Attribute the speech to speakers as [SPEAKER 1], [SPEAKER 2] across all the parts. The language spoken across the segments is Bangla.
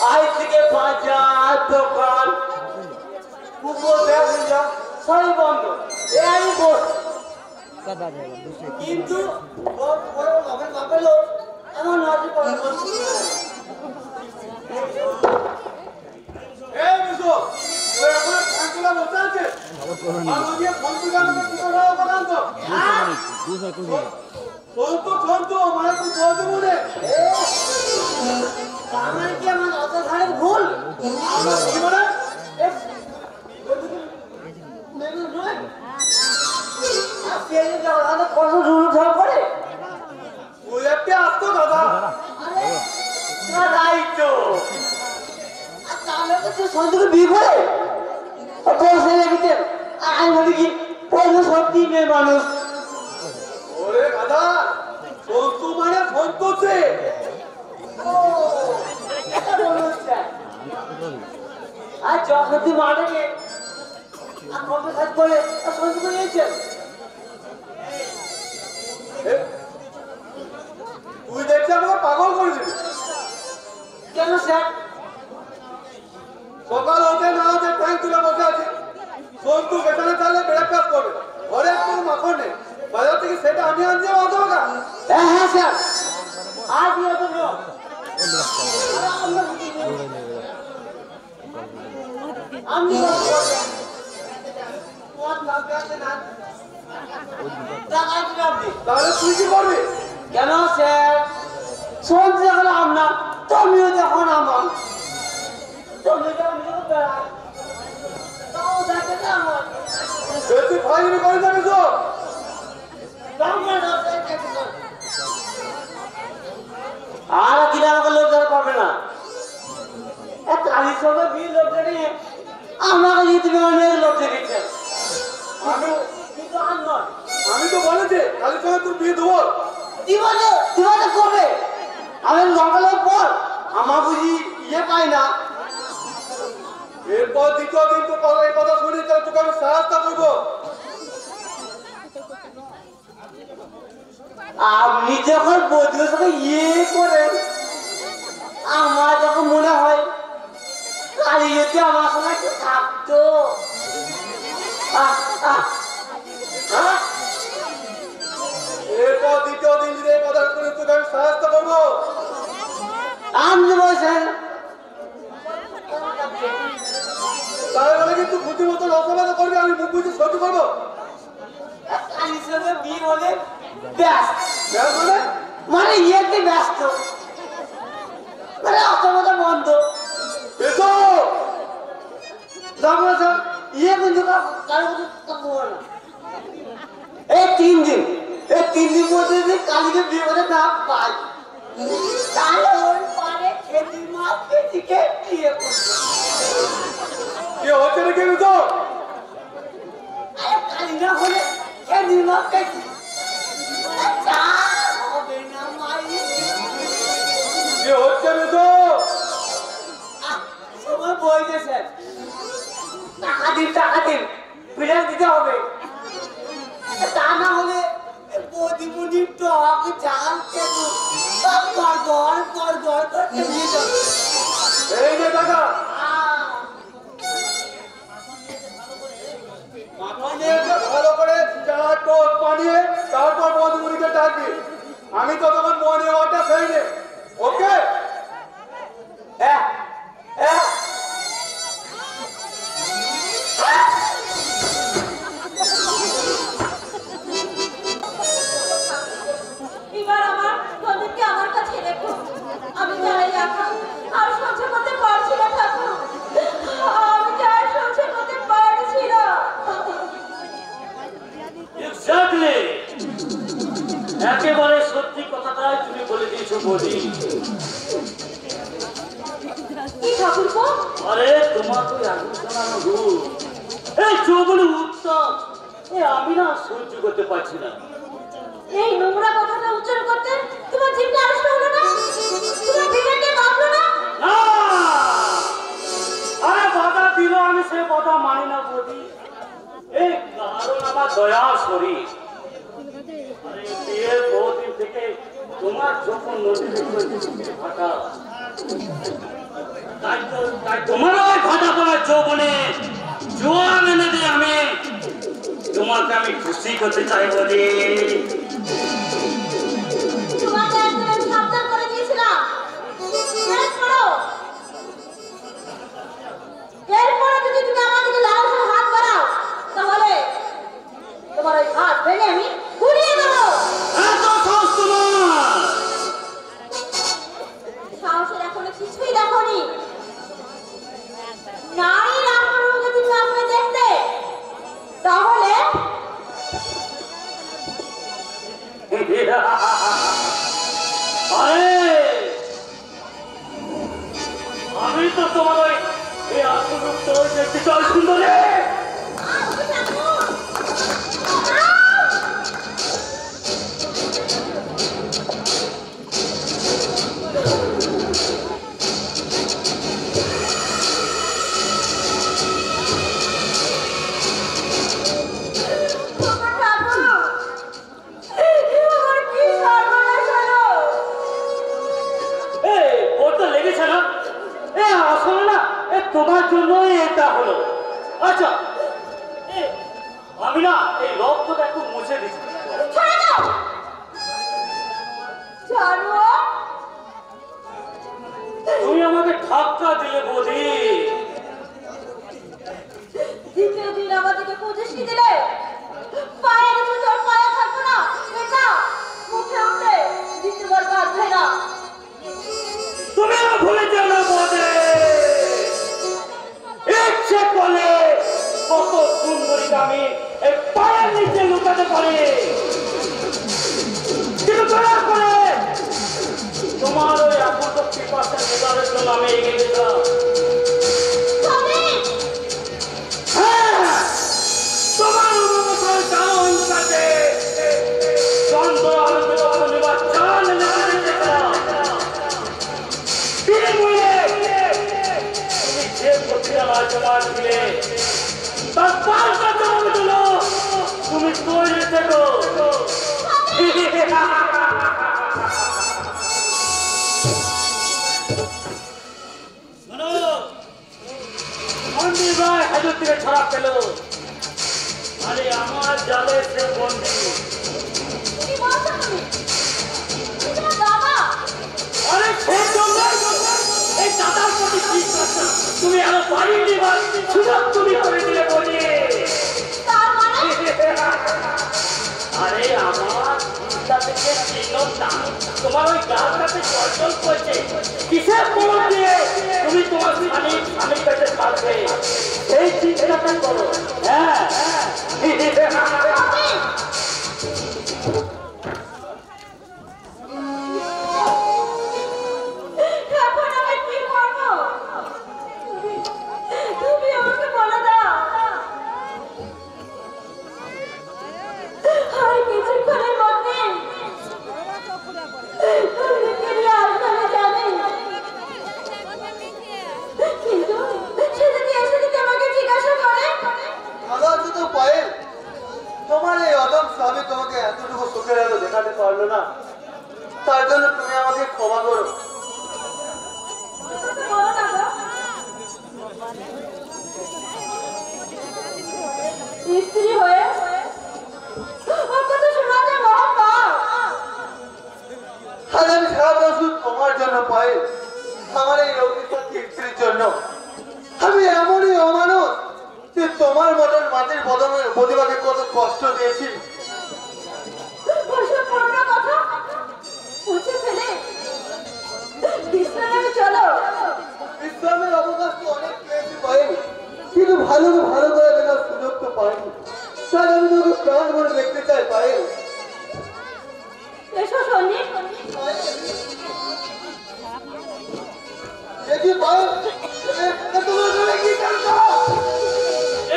[SPEAKER 1] আজ থেকে বাজার দোকান পুকুর ব্যবসা সবই বন্ধ। এই বল কিন্তু এমন নজর পড়ে আমার কি আমার অত ধারের ভুল কত দূর ধরা পড়ে ওই একটা আসতো দাদা দায়িত্ব তাহলে তো সন্তুকে বিয়ে করে বসে রেখেছেন আর আমি ভাবি কি সত্যি মেয়ে মানুষ ওরে দাদা সন্তু মানে সন্তোষে আর যখন তুই মাঠে আর কত কাজ করে সন্তু করে নিয়েছেন তুই দেখছি আমাকে পাগল করে দিবি কেন স্যার সকাল হতে না হতে ট্যাঙ্ক তুলে বসে আছে সন্তু বেতনে চালে ব্রেকফাস্ট করবে ঘরে একটু মাখন নেই বাজার থেকে সেটা আমি আনছি অত টাকা হ্যাঁ স্যার আজ আমি তাহলে তুই কি করবি কেন স্যার সন্ধে যখন আপনার তুমিও যখন আমার তুমি যখন করে যাবি তো আর কিনা আমাকে লোক ধরা পারবে না কালির সঙ্গে বিয়ে লোক নিয়ে আমাকে নিয়ে তুমি অনেক লোক দেখেছেন আমি তো বলেছি কালির সঙ্গে তোর বিয়ে দেবো দিবানে করবে আমি লঙ্কালের পর আমার বুঝি ইয়ে পাই না এরপর দ্বিতীয় দিন তো এই কথা শুনি তাহলে তোকে আমি সাহায্য করবো আপনি যখন বৌদির সাথে ইয়ে করেন আমার যখন মনে হয় কালি যদি আমার সঙ্গে একটু থাকতো এরপর দ্বিতীয় দিন যদি এই কথা শুনি তোকে আমি সাহায্য করবো আপনি বলছেন তাহলে কিন্তু বুদ্ধি মতো রসবাদা করবে আমি মুখ বুঝে সহ্য করবো কালির সঙ্গে বিয়ে হলে মানে ইয়েতে ব্যস্ত মানে অসমতা বন্ধ ইয়ে কিন্তু এই 3 দিন মধ্যে যদি কালীকে বিয়ে করে না পাই তাহলে ওই পারে খেতির মাছ খেতিকে বিয়ে করবে কি হচ্ছে না কেন তো কালী না হলে খেতির মাছ খেতি সময় বই গেছে টাকা দিন ফিরে দিতে হবে তা না হলে প্রতিদিন টক চাল কেন এই যে টাকা ভালো করে চা টোস্ট বানিয়ে তারপর বন্ধুগুলিকে ডাকবি আমি তো তখন মর্নিং ওয়াকটা খেয়ে নে ওকে
[SPEAKER 2] এবার আমার বন্ধুকে আমার কাছে রেখো আমি যাই এখন আর সহ্য করতে পারছি না ঠাকুর আমি যাই সহ্য করতে পারছি না
[SPEAKER 1] এক্স্যাক্টলি একেবারে সত্যি কথাটাই তুমি বলে দিয়েছো বলি
[SPEAKER 2] কি ঠাকুরপো
[SPEAKER 1] আরে তোমার তো আগুন শোনানো রূপ এই চৌবলি উত্তম আমি না সহ্য করতে পারছি না
[SPEAKER 2] এই নোংরা কথাটা উচ্চারণ করতে তোমার জিভটা আড়ষ্ট হলো না তোমার বিবেকে বাঁধলো না
[SPEAKER 1] আরে বাধা দিল আমি সে কথা মানি না বলি এই কারণ আমার দয়া শরীর আরে বিয়ের বহুদিন থেকে তোমার যখন নোটিফিকেশন থাকা
[SPEAKER 3] তাই তোমার ওই ভাটা পড়ার যৌবনে জোয়ান এনে দিয়ে তোমাকে আমি খুশি করতে চাইব রে।
[SPEAKER 2] তোমাকে একদিন আমি সাবধান করে দিয়েছিলাম, এরপরে যদি তুমি আমার দিকে লাগাতার হাত বাড়াও তাহলে তোমার ওই হাত ভেঙে আমি ঘুরিয়ে দেবো।
[SPEAKER 3] এত সাহস তোমার?
[SPEAKER 2] সাহসের এখনো কিছুই দেখোনি। নারীর আমার যদি তুমি আমাকে দেখতে তাহলে
[SPEAKER 3] আরে আমি তো তোমার ওই আসল তো দেখতে চাই সুন্দরে। তোমার জন্যই এটা হলো। আচ্ছা আমি না এই রক্তটা একটু মুছে দিচ্ছি। তুমি আমাকে ধাক্কা দিলে বৌদি।
[SPEAKER 2] দ্বিতীয় দিন আমাদেরকে পুজোশি দিলে পায়ের জুতোর পায়ে থাকতো না, এটা মুখে উঠে দ্বিতীয়বার বাঁধবে না।
[SPEAKER 3] তুমি ভুলে যাও না বৌদি, ইচ্ছে করলে কত সুন্দরী আমি এই পায়ের নিচে লুকাতে পারি, কিন্তু দয়া করে তোমার ওই অপূর্ব পিপাসার মেজারের জন্য আমি এগিয়ে গেলাম। তোমার অনুমোদন কারণ কাছে চন্দ্র আনন্দ নেবার চাল তুমি যে প্রতিটা জমা দিলে তার পাল্টা জবাব দিল তুমি তৈরি থেকো। মন্দির ভাই হাজর থেকে ছাড়া পেল, আরে আমার জালে সে বন্দি। আরে সেই জন্যই এই দাদার প্রতি কি করছো তুমি? আরো পারিনি সুযোগ তুমি করে দিলে বলি। আরে আমার চিন্তা থেকে চিন্তা তোমার ওই গাছটাতে চলচল করছে কিসের বল দিয়ে তুমি তোমার স্বামীর কাছে থাকবে সেই চিন্তাটা করো। হ্যাঁ
[SPEAKER 1] তার জন্য তুমি আমাকে ক্ষমা করো।
[SPEAKER 2] স্ত্রী হয়ে
[SPEAKER 1] আমি সারা শুধু তোমার জন্য পাই, আমার এই স্ত্রীর জন্য। আমি এমনই অমানুষ যে তোমার মতন মাটির প্রতিভাকে কত কষ্ট দিয়েছি। বিশ্রামের অবকাশ তো অনেক পেয়েছি পাইনি, কিন্তু ভালো করে দেখার সুযোগ তো পাইনি। তাই আমি তোকে প্রাণ করে দেখতে চাই পায়েল।
[SPEAKER 2] এসো সন্দীপ।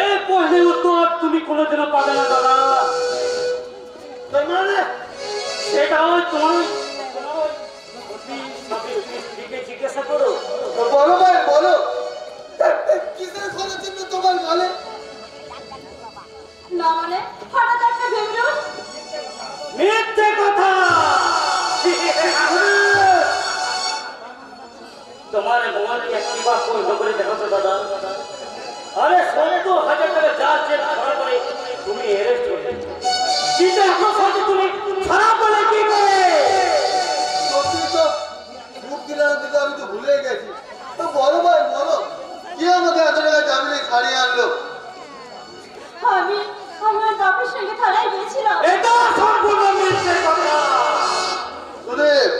[SPEAKER 3] এই প্রশ্নের উত্তর তুমি কোনোদিনও পাবে না দাদা।
[SPEAKER 1] মানে
[SPEAKER 3] সেটাও তোমার জিজ্ঞাসা করো।
[SPEAKER 1] বলো ভাই বলো, কিসের ফলের জন্য তোমার গালে?
[SPEAKER 2] না মানে হঠাৎ একটা ভেবে
[SPEAKER 3] মিথ্যে কথা। তোমার মন কি একটি বার বন্ধ করে দেখাতো দাদা? আরে 70,000 টাকা যা চেক ধরা পড়ে তুমি অ্যারেস্ট হলে, কিন্তু এখন সাথে তুমি খারাপ বলে কি করে?
[SPEAKER 4] সত্যি তো মুখ কিনার দিকে আমি তো ভুলে গেছি। তো বলো ভাই বলো, কি আমাকে এত টাকা জামিনে ছাড়িয়ে আনলো?
[SPEAKER 2] আমি আমার বাপের সঙ্গে থানায় গিয়েছিলাম।
[SPEAKER 3] এটা সম্পূর্ণ মিথ্যে কথা।
[SPEAKER 4] সুদেব,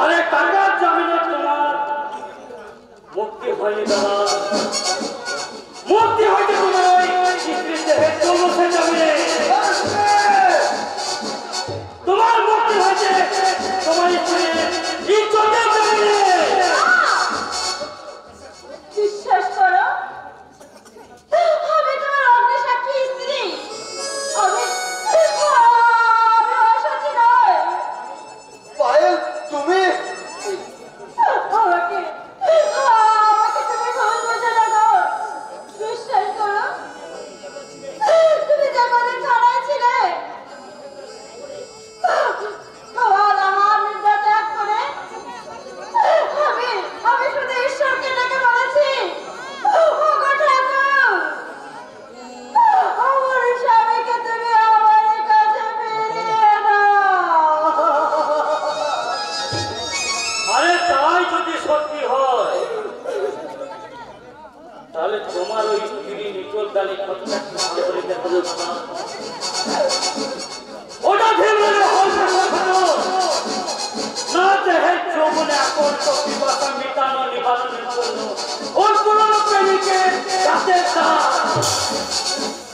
[SPEAKER 3] আরে টাকার জামিনে তোমার মুক্তি হয়নি দাদা, মুক্তি হয়নি তোমার ওই স্ত্রীর দেহে চৌমসের জামিনে। তোমার মুক্তি হয়েছে তোমার স্ত্রীর ইজ্জতের জামিনে।
[SPEAKER 2] বিশ্বাস করো, আমি তোমার অগ্নিসাক্ষী স্ত্রী। আমি অসতী নয়।
[SPEAKER 4] পায়েল তুমি?
[SPEAKER 2] আমাকে তুমি ভুল বুঝে না। বিশ্বাস করো, তুমি যখন থানায় ছিলে, আমার নির্দেশ ত্যাগ করে আমি শুধু ঈশ্বরকে ডেকে বলেছি, ওগো ঠাকুর, আমার স্বামীকে তুমি আমার কাছে ফিরিয়ে দাও।
[SPEAKER 3] আরে তাই যদি সত্যি হয় তাহলে তোমার ওই স্ত্রী নিটোল দালি কতটা চিন্তা করে দেখো না। ওটা ভেবে না দেহে যৌবনে আকর্ষ পিপাসা মেটানো নিবারণের জন্য ওর পুরনো প্রেমিকে যাতে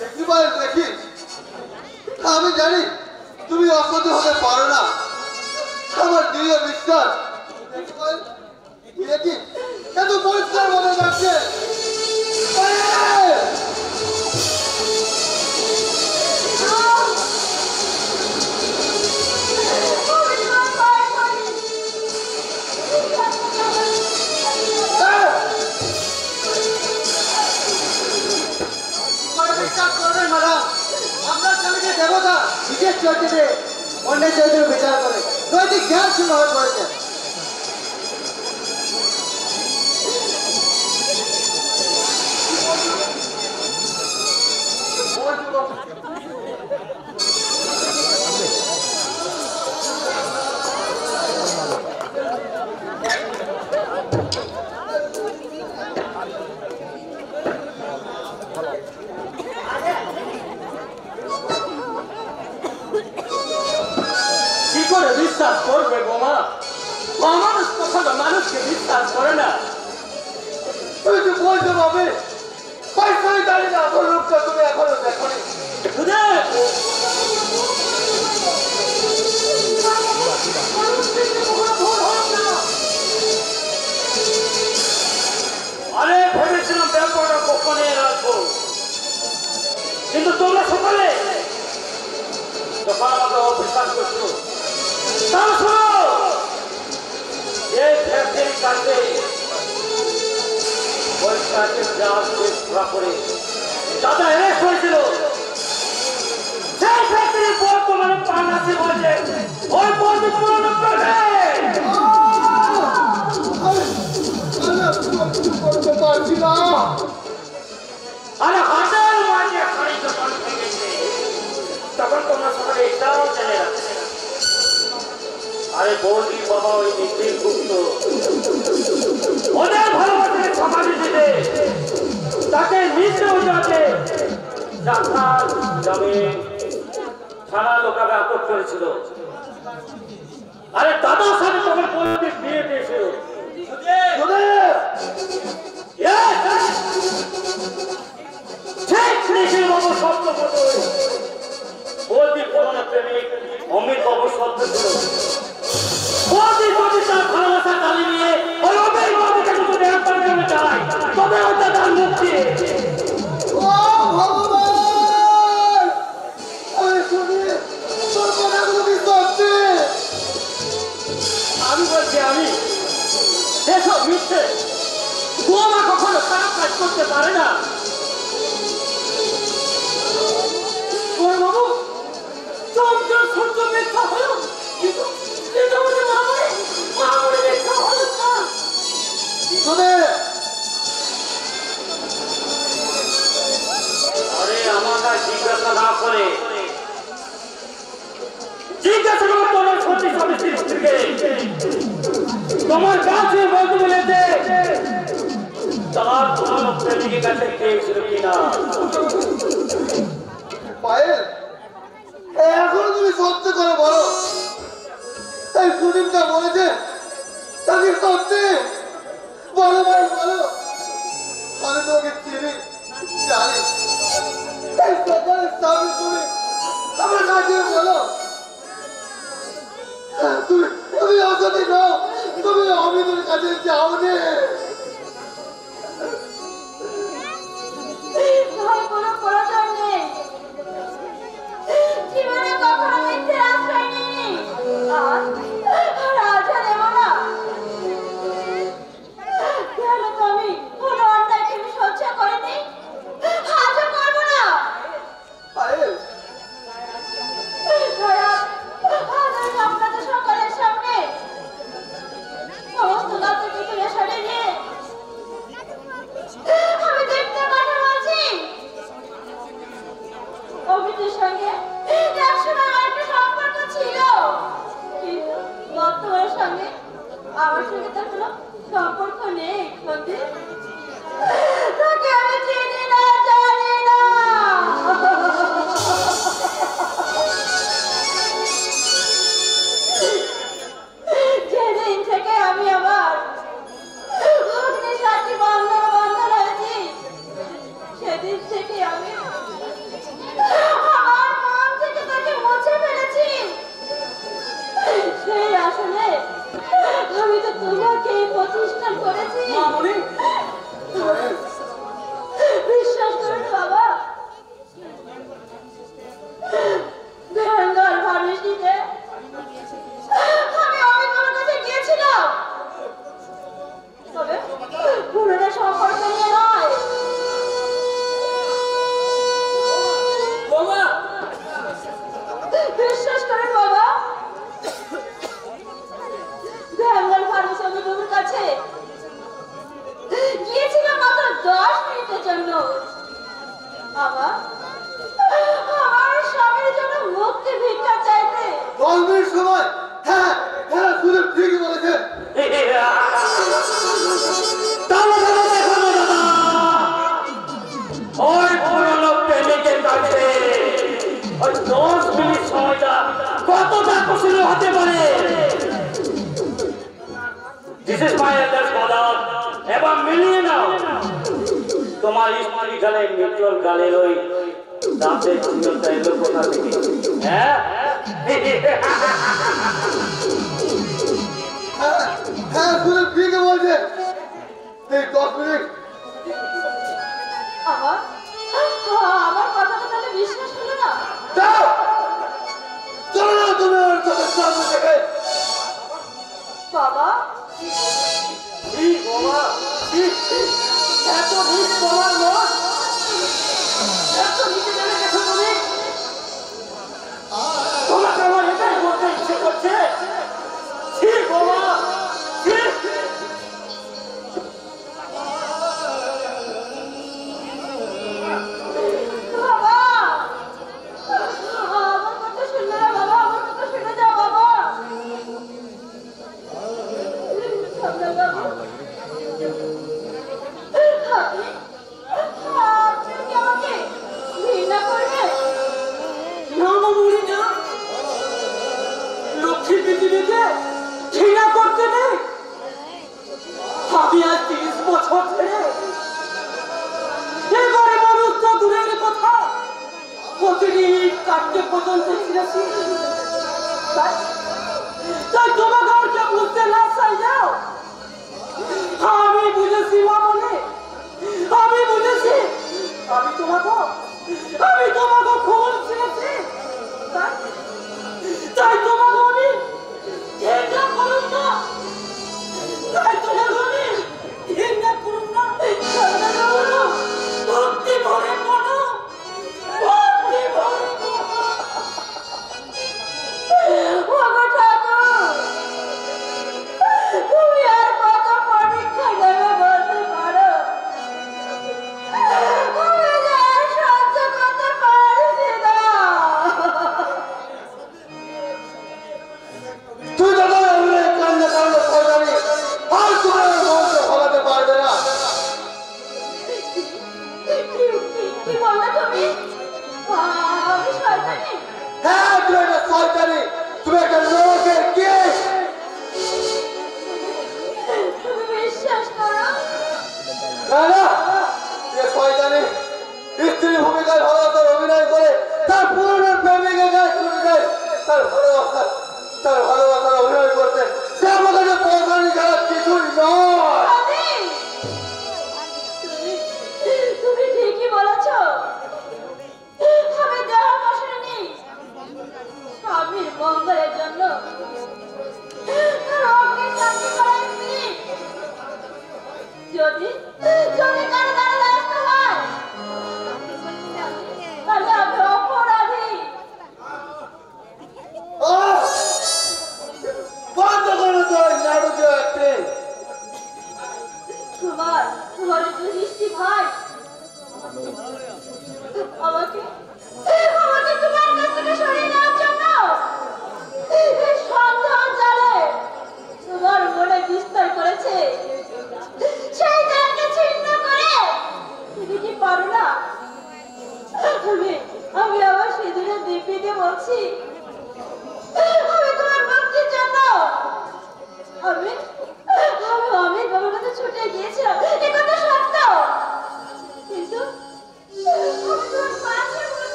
[SPEAKER 4] দেখি পায়েল দেখি, আমি জানি তুমি অসতী হতে পারো না, আমার দৃঢ় বিশ্বাস। দেখি পায়েল, দেখি এত পরিষ্কার মনে যাচ্ছে। আপনার স্বামীকে দেবতা বিশেষ চরিত্রে অন্যের চরিত্র বিচার করে নৈতিক জ্ঞান শূন্য হয়ে পড়েছে।
[SPEAKER 3] কি করে বিশ্বাস করবে বোমা? মানুষ কখনো মানুষকে বিশ্বাস করে না।
[SPEAKER 4] তুমি তো বলতে পারবে পয়সায় দাঁড়িয়ে না লোকটা তুমি এখনো দেখোনি।
[SPEAKER 3] আরে ভেবেছিলাম ব্যাপারটা গোপনে রাখবো, কিন্তু তোমরা সকলে যখন আমাকে অবিশ্বাস করছো, তাহলে শোনো, এই ফ্যাক্টরির কাছে ওই কাছে জাহাজ ধরা পড়ে দাদা অ্যারেস্ট হয়েছিল, সেই ফ্যাক্টরির বর্তমানে পানাসি বলছে ওই বলতে পুরনো প্রেমিক।
[SPEAKER 4] করতে পারছি না।
[SPEAKER 3] আরে হাজার মাঝে হাড়ি যখন ভেঙেছে তখন তোমরা সবাই এটাও জেনে রাখছে। আরে বৌদি বাবা ওই নিশ্চিত গুপ্ত ওদের ভালোবাসাকে সমাধি দিতে তাকে নিচে উঠাতে জাহাজ জামিন থানা লোকাবে আটক করেছিল। আরে দাদার সাথে তোমার বৌদি বিয়ে দিয়েছিল। অমিত বাবু শব্দ ছিল বৌদি যদি তার ভালোবাসা চালিয়ে নিয়ে ওই অমিত বাবুকে যদি গ্রেফতার করতে চায় তবে ওটা তার মুক্তি।
[SPEAKER 4] ও ভগবান, আমি শুনি তোর কথাগুলো কি সত্যি?
[SPEAKER 3] আমি বলছি আমি এসব মিথ্যে, বোমা কখনো খারাপ কাজ করতে পারে না। বাবু চমচম সূর্য মিথ্যা হলো, কিন্তু আমাদের মামুনি মিথ্যা হলো না। সত্যি স্বামী স্ত্রীকে তোমার কাছে বলতে বলেছে তার কোনো প্রেমিকের কাছে গিয়েছিল কিনা?
[SPEAKER 4] পায়েল, এখন তুমি সত্যি করে বলো, এই সুদীপটা বলেছে তাকে সত্যি বলো ভাই বলো। আমি তোকে চিনি জানি, এই সকালের সামনে তুমি আমার কাছে বলো তুমি তুমি অসতী নও, তুমি অমিতের কাছে যাওনি।
[SPEAKER 2] কোনো প্রয়োজন নেই, জীবনে কখনো মিথ্যে আশ্রয় নিইনি, আর আজও নেব না। কেন তুমি কোনো অন্যায়কে আমি সহ্য করিনি, আজও করবো না।
[SPEAKER 4] পায়েল,
[SPEAKER 2] আজ আপনাদের সকলের সামনে সমস্ত গাছকে তুলে সরে নিয়ে আমি দেখতে কথা বলছি। অমিতের সঙ্গে একসময় আমার একটা সম্পর্ক ছিল, কিন্তু বর্তমানের সঙ্গে আমার সঙ্গে তার কোনো সম্পর্ক নেই। সন্দীপ, তাকে আমি চিনি না, জানি না। যেদিন থেকে আমি আমার অগ্নির সাথে বন্ধন হয়েছি, সেদিন থেকে আমি আমার মন থেকে তাকে মুছে ফেলেছি। সেই আসলে আমি তো তোমাকে প্রতিষ্ঠান করেছি। বিশ্বাস করুন বাবা, বেঙ্গল ফার্মেসিতে আমি অমিতর কাছে গিয়েছিলাম, তবে পুরোনো সম্পর্ক নিয়ে নয়।
[SPEAKER 3] বাবা
[SPEAKER 2] বিশ্বাস করেন বাবা, বেঙ্গল ফার্মেসি অমিতর কাছে গিয়েছিলাম মাত্র 10 মিনিটের জন্য। আমার স্বামীর জন্য মুক্তি ভিক্ষা চাইতে।
[SPEAKER 4] 10 মিনিট সময়? হ্যাঁ হ্যাঁ, সুদীপ ঠিকই বলেছে।
[SPEAKER 3] ওই পুরনো প্রেমিকের কাছে ওই 10 মিনিট সময়টা কতটা কঠিন হতে পারে? This is my elder brother, এবার মিলিয়ে নাও। তোমার স্ত্রী গালে মিত্রর গালের ওই দাঁতের চিহ্নটা এলো কোথা থেকে? হ্যাঁ
[SPEAKER 4] হ্যাঁ হ্যাঁ, সুদীপ ঠিকই বলছে। এই 10 মিনিট
[SPEAKER 2] আমার কথাটা তাহলে বিশ্বাস হলো না?
[SPEAKER 4] যাও, চলো না তুমি ওর চোখের সামনে থেকে।
[SPEAKER 2] বাবা,
[SPEAKER 3] এত ভিড় তোমার মন, এত নিচে নেমে গেছো তুমি। তোমাকে আমার এটাই বলতে ইচ্ছে করছে। ছি বাবা, ছি।
[SPEAKER 2] বাবা, আমার কথা শুনলে না বাবা, আমার কথা শুনে যাও বাবা। সামনে বাবা, আপনি কি আমাকে ঘৃণা করবেন?
[SPEAKER 3] না মামুনি না, লক্ষ্মী পৃথিবীতে ঘৃণা করতে নেই। আমি আজ 30 বছর ধরে এবারে মানুষ তো দূরের কথা, প্রতিদিন কাটতে পর্যন্ত ছিলাছি। তাই তোমাকে আর কে বুঝতে না চাই যাও। আমি বুঝেছি মামনি, আমি বুঝেছি। আমি তোমাকে খুন ছিলেছি। তাই তোমাকে আমি ঘৃণা করুন না, তাই তোমাকে আমি ঘৃণা করুন না। ভক্তি ভরে মনো, ভক্তি ভরে মনো।
[SPEAKER 2] ওগো ঠাকুর, তুমি আর কত পরীক্ষা নেবে বলতে পারো? আমি যে আর সহ্য করতে পারছি না।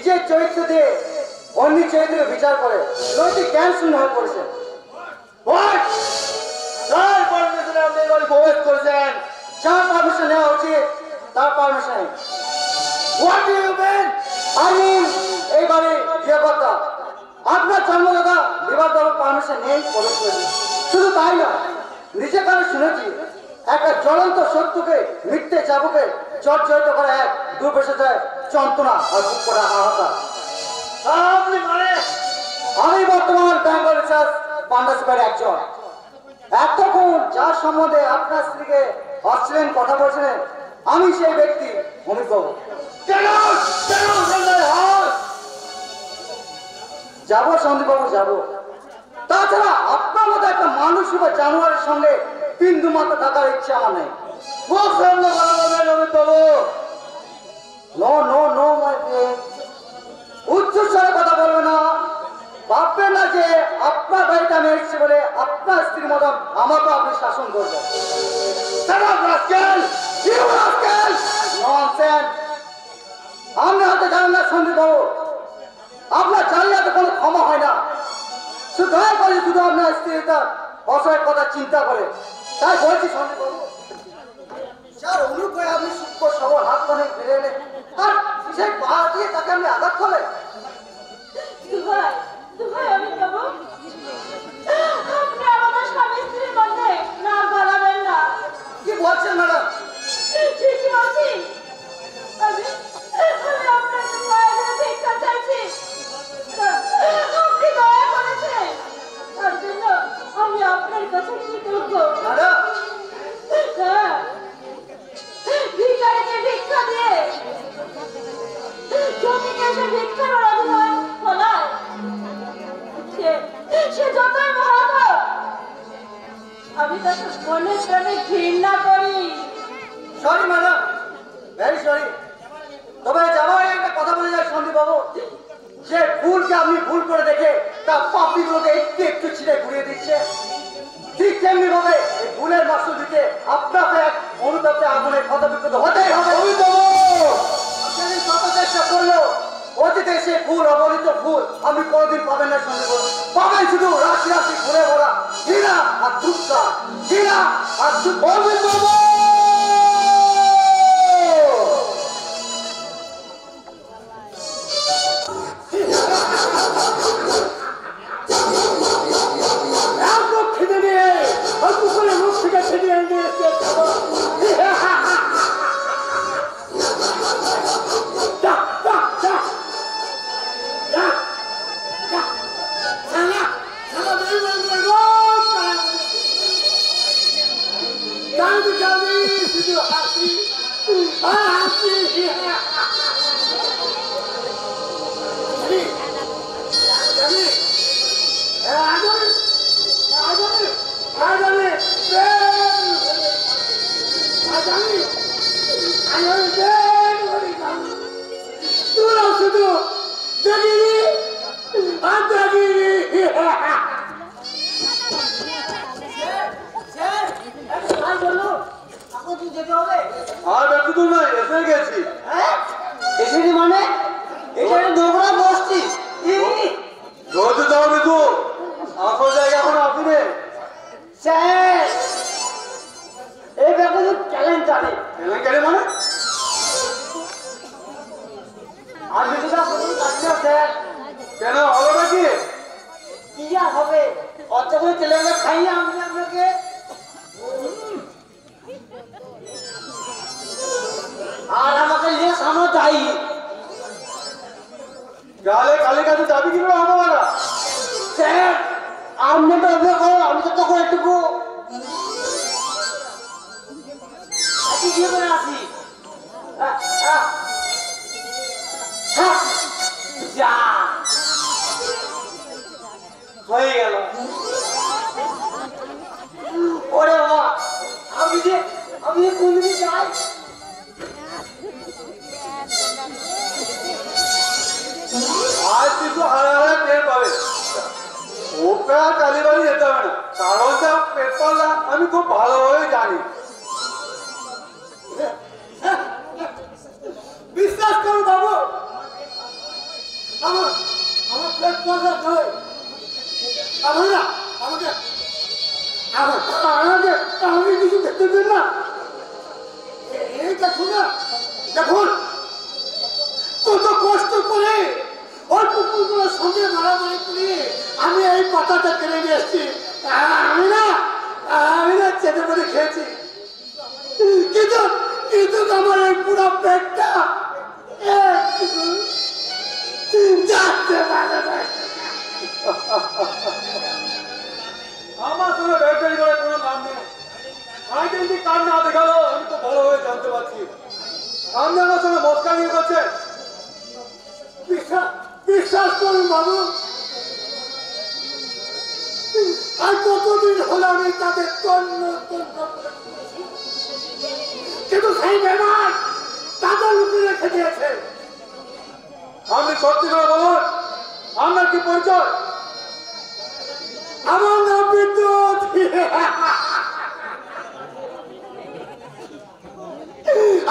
[SPEAKER 1] নিজের চরিত্র দিয়ে অন্য চরিত্রের বিচার করে নৈতিক জ্ঞান শূন্য হয়ে পড়েছে।
[SPEAKER 4] তার পারমিশনে আপনি এবার প্রবেশ করেছেন।
[SPEAKER 1] যার পারমিশন নেওয়া উচিত তার পারমিশন নেই।
[SPEAKER 4] What do you mean?
[SPEAKER 1] আমি এইবারে যে কথা আপনার জন্মদাতা বিবাহ দেওয়ার পারমিশন নেই প্রবেশ করেছে। শুধু তাই নয়, নিজে কারো শুনেছি একটা জ্বলন্ত শত্রুকে মিথ্যে চাবুকে জর্জরিত করে এক দুর্বেশে যায় যন্ত্রণা আর বুক করা হাহাকার।
[SPEAKER 4] আপনি মানে
[SPEAKER 1] আমি বর্তমান বেঙ্গল রিসার্চ পান্ডাসিপার একজন। এতক্ষণ যার সম্বন্ধে আপনার স্ত্রীকে অশ্লীল কথা বলছিলেন আমি সেই ব্যক্তি অমিত বাবু। যাবো সন্দীপ বাবু যাবো। তাছাড়া আপনার মতো একটা মানুষ বা জানোয়ারের সঙ্গে বিন্দু মাত্র থাকার ইচ্ছা আমার নেই।
[SPEAKER 4] মুখ সামনে কথা বলবেন Amit babu.
[SPEAKER 1] No no no my friend, উচ্চ স্বরে কথা বলবে না। ভাববেন না যে আপনার বাড়িতে আমি এসেছি বলে আপনার স্ত্রীর মতন আমাকে আপনি শাসন করবেন। আপনি হয়তো জানেন না সন্দীপ বাবু, আপনার জালিয়াতে কোনো ক্ষমা হয় না। শুধু শুধু আপনার স্ত্রী তার অসহায়ের কথা চিন্তা করে। তাই বলছি সন্দীপ বাবু, যার অনুগ্রহে আপনি সূক্ষ্ম সবল হাত মানে ফিরে এলেন আর সেই পা দিয়ে তাকে আপনি আঘাত করলেন।
[SPEAKER 2] দুহাই দুহাই অমিত বাবু, আপনি আমাদের স্বামী স্ত্রীর মধ্যে না গলাবেন না।
[SPEAKER 1] কি বলছেন ম্যাডাম?
[SPEAKER 2] ঠিকই বলছি। আমি আপনার মায়ের কাছে ভিক্ষা চাইছি। আপনি দয়া করেছেন, তার জন্য আমি আপনার কাছে কৃতজ্ঞ।
[SPEAKER 1] ম্যাডাম,
[SPEAKER 2] হ্যাঁ, ভিখারিকে ভিক্ষা দিয়ে জমিকে এসে ভিক্ষার অভিনয় ফলায়। সে যতই মহান, আমি তাকে মনে প্রাণে ঘৃণা করি।
[SPEAKER 1] Sorry madam, very sorry. তবে যাওয়ার আগে একটা কথা বলে যায় সন্দীপ বাবু, যে ভুলকে আপনি ভুল করে দেখে তার পাপড়িগুলোকে একটু একটু ছিঁড়ে ঘুরিয়ে দিচ্ছে, ঠিক তেমনি ভাবে এই ভুলের মাসুল দিতে আপনাকে এক অনুতাপে আগুনের ক্ষত বিক্ষত হতেই হবে। আপনি শত চেষ্টা করলেও অতীতে সে ভুল অবহিত ভুল আপনি কোনোদিন পাবেন না সন্দীপ বাবু। পাবেন শুধু রাশি রাশি ঘুরে ভরা ঘৃণা আর দুঃখা, ঘৃণা আর দুঃখ।
[SPEAKER 4] আর ব্যক্তি তো নয়, এসে গেছি।
[SPEAKER 1] এসেছি মানে এখানে দোবরা বসছি।
[SPEAKER 4] ধরতে যাও কিন্তু আসল জায়গা এখন আপনি।
[SPEAKER 1] স্যার, এই ব্যাপারে তো ট্যালেন্ট জানে।
[SPEAKER 4] কেলেঙ্কারি মানে?
[SPEAKER 1] আর কিছুটা বলুন কাছে স্যার।
[SPEAKER 4] কেন হলো নাকি?
[SPEAKER 1] কি আর হবে, অত করে ট্যালেন্ট খাইয়ে আমি আপনাকে। আর আমাকে নিয়ে সামনে যাই।
[SPEAKER 4] গালে কালী কাছে যাবি কিভাবে আমরা?
[SPEAKER 1] স্যার, আপনি তো এভাবে করো, আমি তো তখন একটু গিয়ে করে আসি। যা হয়ে গেল। ওরে বাবা, আমি যে কোনদিনই যাই।
[SPEAKER 4] আজ কিছু হারা হারা টের পাবে। ওকে আর কালীবাড়ি যেতে হবে না, কারণ যা পেপারটা আমি খুব ভালোভাবে জানি।
[SPEAKER 1] বিশ্বাস করুন বাবু, দরকার নয়। আমার না আমাকে আমাকে আমাকে কিছু দেখতে দেন না। এই দেখুন না, দেখুন কত কষ্ট করে ওই কুকুরগুলোর সঙ্গে মারামারি করে আমি এই পাতাটা কিনে নিয়ে এসেছি। আমি না চেটে করে খেয়েছি, কিন্তু কিন্তু আমার এই পুরো পেটটা যাচ্ছে পারে না।
[SPEAKER 4] আমার সঙ্গে ব্যাটারি করে কোনো নাম নেই। আইডেন্টি কার্ড না দেখালো আমি তো বড় হয়ে জানতে পারছি আপনি আমার সঙ্গে মস্কানি করছেন।
[SPEAKER 1] বিশ্বাস করুন বাবু, আর কতদিন হলো আমি তাদের তন্ন তন্ন করে, কিন্তু সেই বেমার তাদের উপরে রেখে দিয়েছে।
[SPEAKER 4] আপনি সত্যি করে বলুন আপনার কি পরিচয়?
[SPEAKER 1] আমার নাম বিদ্যুৎ।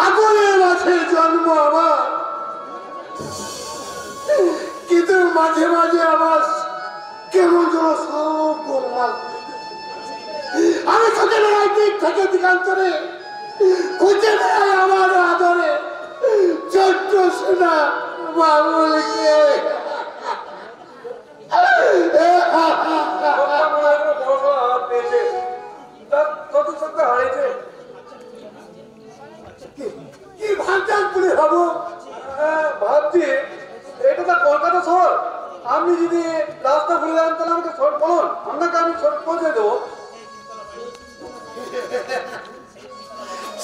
[SPEAKER 1] আগুনের মাঝে জন্ম আমার, কিন্তু মাঝে মাঝে আমার কেমন যেন সব গোলমাল। আমি ছোটবেলায় দিক থেকে দিকান্তরে খুঁজে বেড়াই আমার আদরে ছোট্ট সোনা বাবুলকে। কি ভাবতাম পুলিশ হবো?
[SPEAKER 4] ভাবছি এটা তো কলকাতা শহর। আপনি যদি রাস্তা ভুলে যান তাহলে আমাকে বলুন, আপনাকে আমি পৌঁছে দেবো।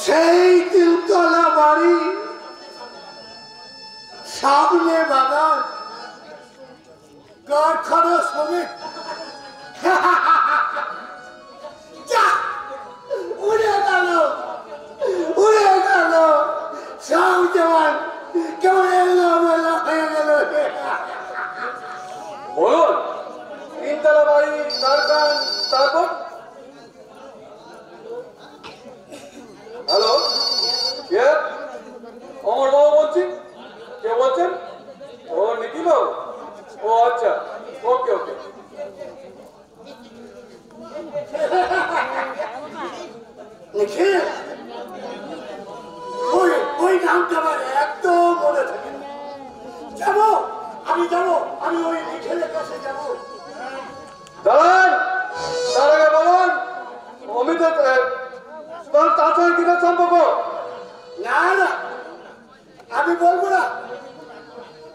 [SPEAKER 1] সেই তিনতলা বাড়ি, সামনে বাগান, কারখানা শ্রমিক। উড়ে গেল উড়ে গেল সব জওয়ান, কেমন এলো মেলা হয়ে গেল।
[SPEAKER 4] বলুন তিনতলা বাড়ি, কারখান, তারপর হ্যালো কে? অমর বাবু বলছি। কে বলছেন? ও নিখিল বাবু। ও আচ্ছা, ওকে ওকে।
[SPEAKER 1] নিখিল, ওই নামটা আমার একদম মনে থাকে। যাবো, আমি যাবো, আমি ওই নিখিলের কাছে যাবো।
[SPEAKER 4] দাঁড়ান, তার আগে বলুন অমিত তোমার তার সঙ্গে কিনা সম্পর্ক?
[SPEAKER 1] না না, আমি বলবো না।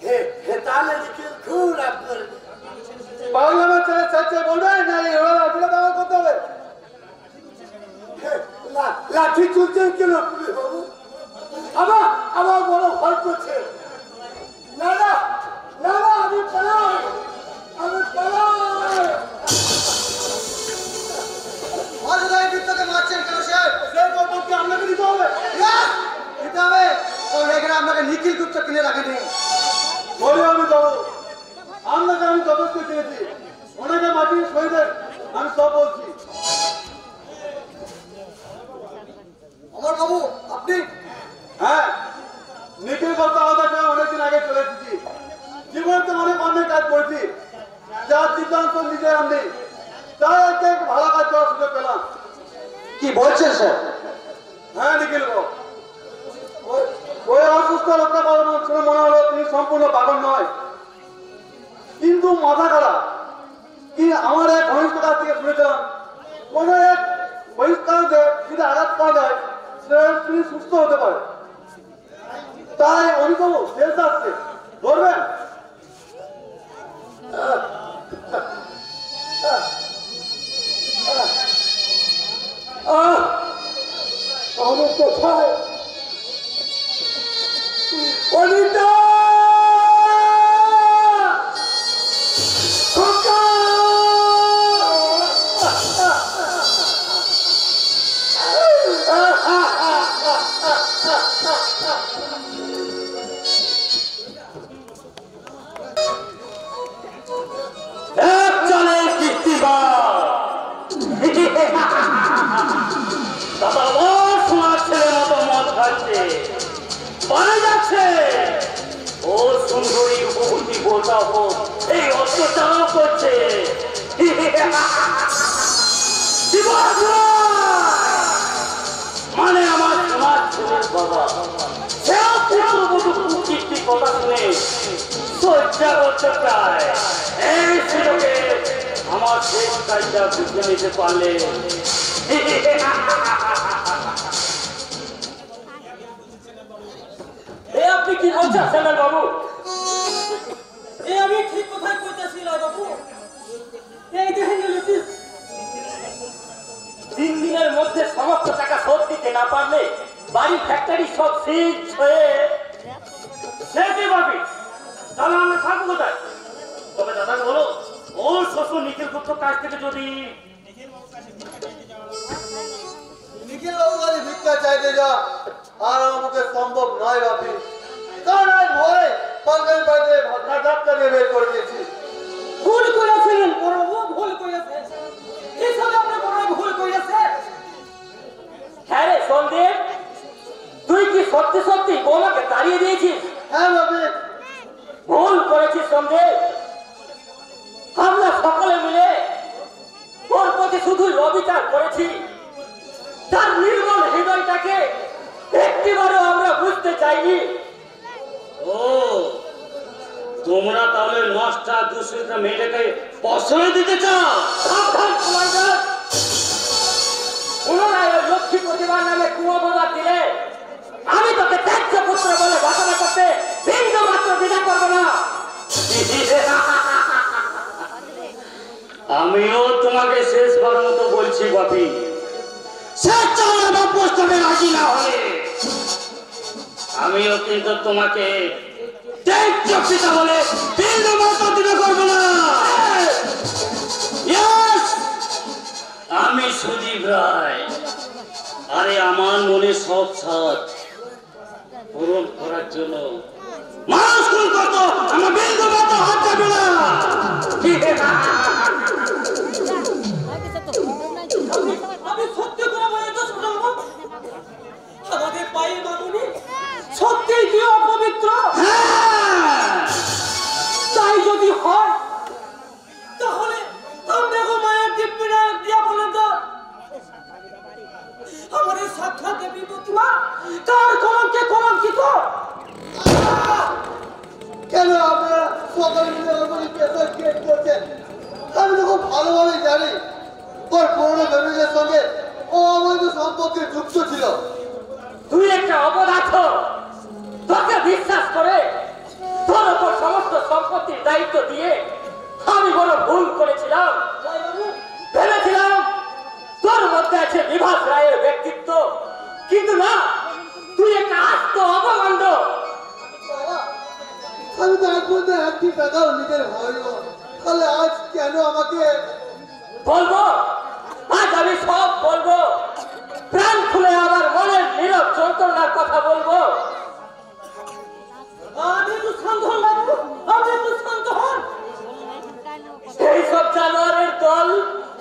[SPEAKER 1] হে হে, তাহলে নিখিল খুব রাগ করবে।
[SPEAKER 4] বাংলা ছেলে চাচ্ছে বলবেন না আপনাকে ব্যবহার করতে হবে।
[SPEAKER 1] লাঠি চলছে কেন পুলিশ বাবু? আমার আমার বড় ভয় করছে। না না না না, আমি পালাই, আমি পালাই।
[SPEAKER 4] অযোধ্যায় বিদ্যুৎকে মারছেন কেন স্যার? সেই সম্পর্কে আপনাকে দিতে হবে। দিতে হবে? এখানে আপনাকে নিখিল গুপ্ত কিনে রাখেনি। বলি আমি যাবো, আপনাকে আমি যথেষ্ট চেয়েছি, ওনাকে মাটির শহীদের আমি সব বলছি। আমার বাবু আপনি? হ্যাঁ, নিখিল গুপ্ত আলাদা অনেকদিন আগে চলে এসেছি। জীবনে অনেক অনেক কাজ করেছি, যার সিদ্ধান্ত নিজে আমি তাই একটা ভালো কাজ করার সুযোগ পেলাম। কি বলছেন স্যার? হ্যাঁ নিখিল বাবু, ওই অসুস্থ লোকটা শুনে মনে হলো তিনি সম্পূর্ণ পাগল নয়, কিন্তু মাথা খারাপ। কি আমার এক ঘনিষ্ঠ কাছ থেকে শুনেছিলাম কোনো এক বহিষ্কারকে যদি আঘাত পাওয়া যায় তিনি সুস্থ হতে পারে। তাই অনিবাবু শেষ আসছে, ধরবেন?
[SPEAKER 1] আমি কোথায়? অনিতা!
[SPEAKER 3] চলে কীর্তিবার দাদা আমার সোনার ছেলের মতো মদ খাচ্ছে, বাড়ি যাচ্ছে। ও সুন্দরী উপভূতি বলতা হোক এই অত্যাচার করছে। মানে আমার সমাজ ছেলের বাবা সেও পুত্রবধূ কুকীর্তি কথা শুনে সজ্জা করতে প্রায় এই সুযোগে আমার শেষ কাজটা বুঝে নিতে পারলে আপনি কি বলছেন সেনার বাবু?
[SPEAKER 1] আমি ঠিক কোথায় কইতেছি বাবু। এই দেখেন
[SPEAKER 3] 3 দিনের মধ্যে সমস্ত টাকা শোধ দিতে না পারলে বাড়ি ফ্যাক্টরি সব সিজ হয়ে সেতে পারবি। তাহলে আমরা থাকবো কোথায়? তবে দাদাকে বলো ওর শ্বশুর নিখিল গুপ্ত কাছ থেকে যদি
[SPEAKER 4] নিখিল বাবু খালি ভিক্ষা চাইতে যা আর আমার পক্ষে সম্ভব নয় বাপি। কারণ আজ ভোরে পাঙ্গাল বাড়িতে ডাক্তার বের করে দিয়েছি।
[SPEAKER 1] ভুল করেছেন বড়বাবু, ভুল করেছেন। এসবে আপনি বড় ভুল করেছেন।
[SPEAKER 3] হ্যাঁ রে সন্দীপ, তুই কি সত্যি সত্যি বৌমাকে তাড়িয়ে দিয়েছিস?
[SPEAKER 4] হ্যাঁ বাপি,
[SPEAKER 3] ভুল করেছিস সন্দীপ। আমরা সকলে মিলে ওর প্রতি শুধু লবিচার করেছি। তার নির্মল হৃদয়টাকে একটিবারও আমরা বুঝতে চাইনি। ও তোমরা তাহলে নষ্টা দুশ্চিন্তা মেয়েটাকে প্রশ্রয় দিতে চাও? সাবধান কুমারদাস, পুনরায় ওই লক্ষ্মী প্রতিভার নামে কুয়োবোধা দিলে আমি তোকে ত্যায্য পুত্র বলে ঘোষণা করতে বিন্দু মাত্র দ্বিধা করবো না। আমিও তোমাকে শেষবারের মতো বলছি বাপি, রাজি না হলে আমিও কিন্তু তোমাকে ত্যায্য পিতা বলে বিন্দু মাত্র দ্বিধা করবো না। আমি সুদীপ রায়, আরে আমার মনে সব সাথ পূরণ করার জন্য মানুষ কোন কত আমার বিন্দু মাত্র হাত যাবে না।
[SPEAKER 1] আমি সত্যি করে বলে তো শোনাবো, আমাদের পায়ে মামুনি সত্যি কি অপবিত্র? তাই যদি হয় তাহলে আপনাকে মায়ের দিব্যিরা দিয়া বলে তো আমাদের সাক্ষাৎ দেবী প্রতিমা কার কলঙ্কে কলঙ্কিত?
[SPEAKER 4] কেন আপনারা সকলে মিলে ওর প্রতি প্রেসার ক্রিয়েট করছেন? আমি তো খুব ভালোভাবে জানি ওর পুরনো ফ্যামিলির সঙ্গে ও অবৈধ সম্পর্কে যুক্ত ছিল।
[SPEAKER 3] তুই একটা অপদার্থ, তোকে বিশ্বাস করে তোর উপর সমস্ত সম্পত্তির দায়িত্ব দিয়ে আমি বড় ভুল করেছিলাম। ভেবেছিলাম তোর মধ্যে আছে বিভাস রায়ের ব্যক্তিত্ব, কিন্তু না, তুই একটা আত্ম অপমান্ড।
[SPEAKER 4] আমি তো এক মধ্যে একটি টাকাও নিজের হইল, তাহলে আজ কেন আমাকে
[SPEAKER 3] বলবো? আজ আমি সব বলবো, প্রাণ খুলে আমার মনের নীরব যন্ত্রণার কথা বলবো।
[SPEAKER 1] আপনি একটু শান্ত হন বাবু, আপনি একটু শান্ত হন।
[SPEAKER 3] এইসব জানোয়ারের দল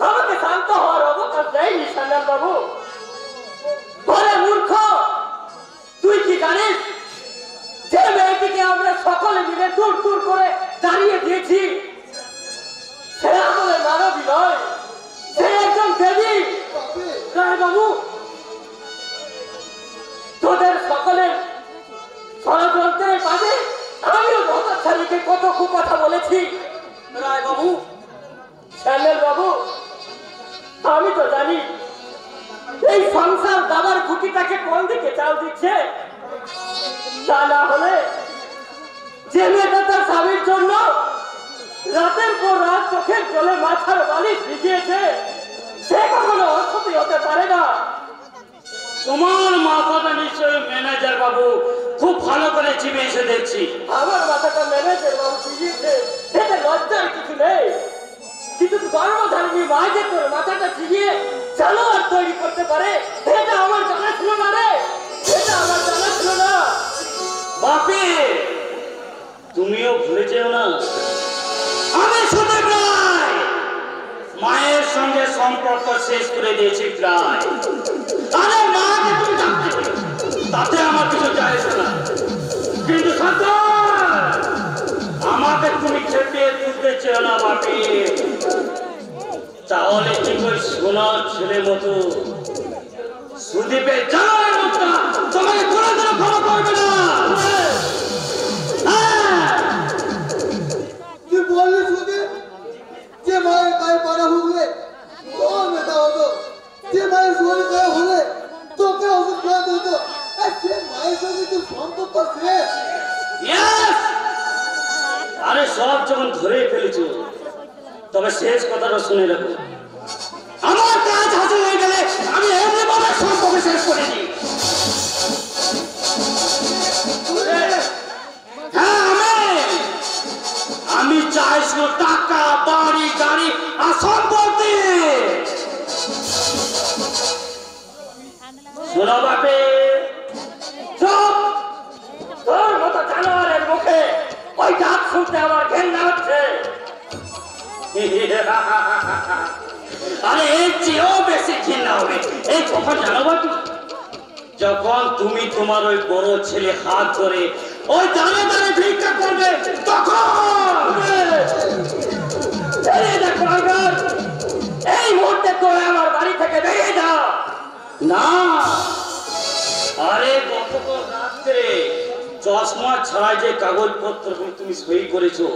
[SPEAKER 3] আমাকে শান্ত হওয়ার অবকাশ দেয়নি সান্যাল বাবু। বলে মূর্খ, তুই কি জানিস যে মেয়েটিকে আমরা সকলে মিলে দূর দূর করে দাঁড়িয়ে দিয়েছি সে আসলে মানবী নয়, সে একজন দেবী। রায় বাবু, তোদের সকলের ষড়যন্ত্রের বাদে আমিও ভগৎসারীকে কত কথা বলেছি।
[SPEAKER 1] রায় বাবু,
[SPEAKER 3] শ্যামেল বাবু, আমি তো জানি এই সংসার দাবার খুঁটিটাকে কোন দিকে চাল দিচ্ছে। তা না হলে যে মেয়েটা তার স্বামীর জন্য রাতের পর রাত চোখের জলে মাথার বালিশ ভিজিয়েছে সে কখনো অসতী হতে পারে না। তোমার মাথাটা নিশ্চয়ই ম্যানেজার বাবু খুব ভালো করে চিপে এসে দেখছি। আমার মাথাটা ম্যানেজার বাবু চিবিয়েছে, এতে লজ্জার কিছু নেই, কিন্তু গর্ভধারিণী মা যে তোর মাথাটা চিবিয়ে জানোয়ার তৈরি করতে পারে এটা আমার জানা ছিল না রে, এটা আমার জানা ছিল না। বাপি, তুমিও ভুলে যেও না আমি সুদীপ রায় মায়ের সঙ্গে সম্পর্ক শেষ করে দিয়েছি প্রায়। আরে মাকে তুমি জানতে তাতে আমার কিছু যায় না, কিন্তু আমাকে তুমি খেপিয়ে তুলতে চেও না। সোনার ছেলে মতো সুদীপের জানার মতো তোমাকে কোনোদিনও ক্ষমা করবে না।
[SPEAKER 4] তুই বললি সুদীপ যে মায়ের গায়ে পাড়া হুগলে ও মেটা হতো, যে মায়ের শরীর খারাপ হলে তোকে ওষুধ খাওয়াতে হতো, আর সে মায়ের সঙ্গে তুই সম্পর্ক শেষ।
[SPEAKER 3] আরে সব যখন ধরে ফেলেছো তবে শেষ কথাটা শুনে রাখো, আমার কাজ হাসিল হয়ে গেলে আমি এমনি ভাবে সম্পর্ক শেষ করে দিই। হ্যাঁ আমি চাইছিল টাকা বাড়ি গাড়ি আর সম্পত্তি। শোনো বাপে, সব তোর মতো জানোয়ারের মুখে ওই ডাক শুনতে আমার ঘেন্না হচ্ছে। আরে এর চেয়েও বেশি ঘৃণা হবে এই কখন জানো বাপি, যখন তুমি তোমার ওই বড় ছেলে হাত ধরে ওই দানে দানে ভিক্ষা করবে তখন। এই মুহূর্তে তোরা আমার বাড়ি থেকে বেরিয়ে যাও। না, আরে গতকাল রাত্রে চশমা ছাড়াই যে কাগজপত্র তুমি সই করেছো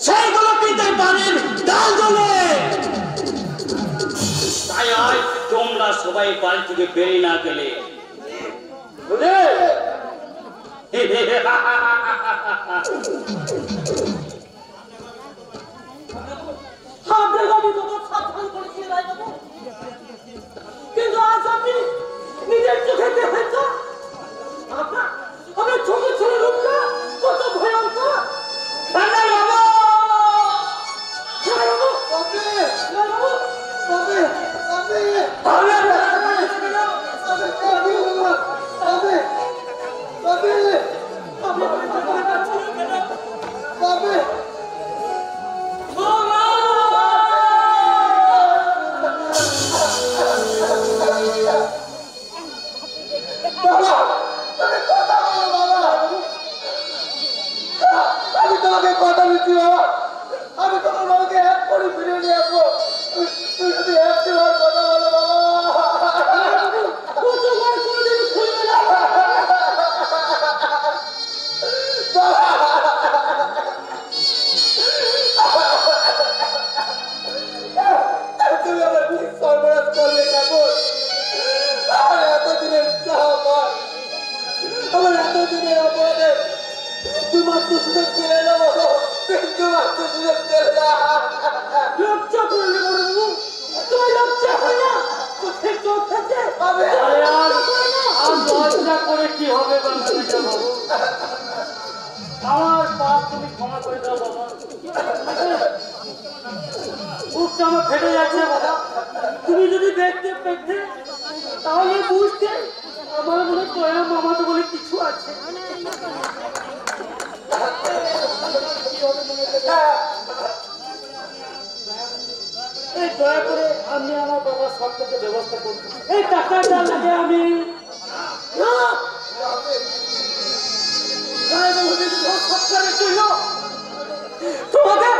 [SPEAKER 3] সেইগুলো কিন্তু বাড়ির ডাল দলে। তাই আজ তোমরা সবাই বাড়ি থেকে বেরিয়ে না গেলে
[SPEAKER 1] কিন্তু আজ আপনি নিজের চোখে দেখেছেন আপনার ছোট ছেলে রূপটা কত ভয়ঙ্কর।
[SPEAKER 4] কথা দিচ্ছি বাবা, আমি তোমার বাবাকে এক করে ফিরে নিয়ে আসবো। তুই যদি একটি বার কথা বলো বাবা। তুমি আমার কি সর্বনাশ করলে কেমন? আমার এতদিনের চাওয়া, আমার এতদিনের অপরাধে তোমার তো সুযোগ পেলে না বাবা, তোমার তো সুযোগ পেলে না। লজ্জা করলে বড়বাবু, তোমার লজ্জা হয় না? চোখের চোখ থাকে
[SPEAKER 3] লজ্জা করে কি হবে বাবু, আমার পাপ তুমি ক্ষমা করে দাও বাবা। বুকটা আমার ফেটে যাচ্ছে বাবা, তুমি যদি দেখতে পেতে তাহলে বুঝতে আমার মনে দয়া মামা তো বলে কিছু আছে। এই দয়া করে আমি আমার বাবার সব থেকে ব্যবস্থা করবো, এই টাকাটা লাগে আমি তোমাদের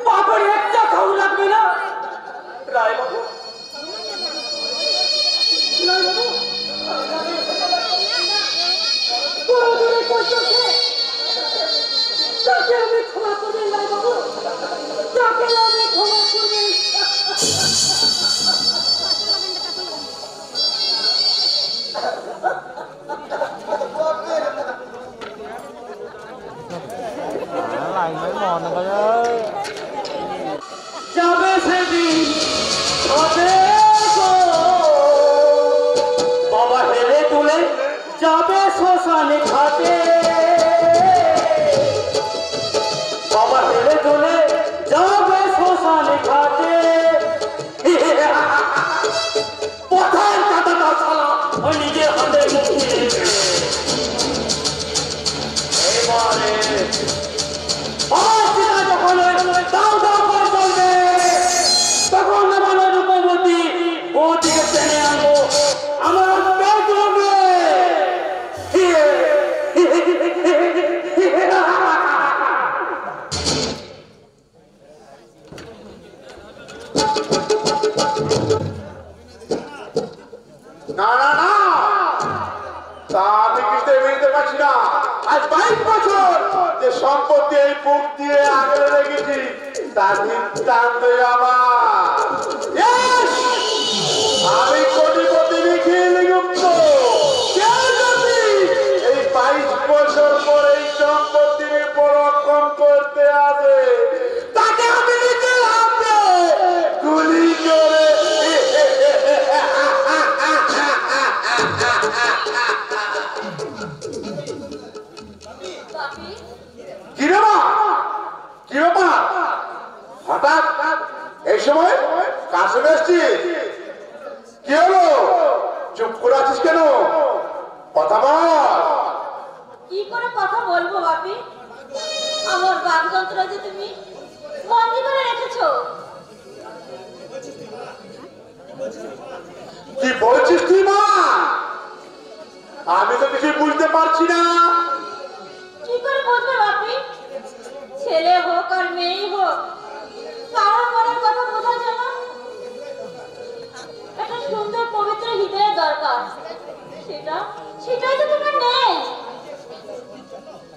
[SPEAKER 3] পাপড় একটা খাও লাগবে না। রায় বাবু, তাকে আমি ক্ষমা করবে রায় বাবু, তাকে আমি ক্ষমা করবে। যাবে সেদিন বাবা হেলে তুলে যাবে শ্মশানে ঘাটে, বাবা হেলে তুলে যাবে শ্মশানে ঘাটে। পথার কাটাটা ছাড়া ওই নিজের হাতে মুক্তি নেবে। এবারে যখন দাও দাও করে চলবে তখন আমার রূপবতী বউটিকে টেনে আনবো আমার পেট হবে।
[SPEAKER 5] সম্পত্তি এই বুক দিয়ে আগলে রেখেছি তার দৃষ্টান্ত আমার। Yes! আমি কোটিপতি নিখিল গুপ্ত। কেউ যদি এই 22 বছর পরে এই সম্পত্তির উপর রক্ষণ করতে আসে তাকে আমি নিজের হাতে গুলি করে
[SPEAKER 2] বাপি,
[SPEAKER 5] কি ব্যাপার হঠাৎ এই সময় কাছে এসছিস? কি হলো? চুপ করে আছিস কেন? কথা বল।
[SPEAKER 2] কি করে কথা বলবো বাপি? আমার বাগযন্ত্র যে তুমি বন্দি করে রেখেছো।
[SPEAKER 5] কি বলছিস তুই মা? আমি তো কিছু বুঝতে পারছি না।
[SPEAKER 2] কি করে বুঝবে বাপি? ছেলে হোক আর মেয়ে হোক, কারোর মনের কথা বোঝার জন্য একটা সুন্দর পবিত্র হৃদয়ের দরকার। সেটাই তো তোমার নেই।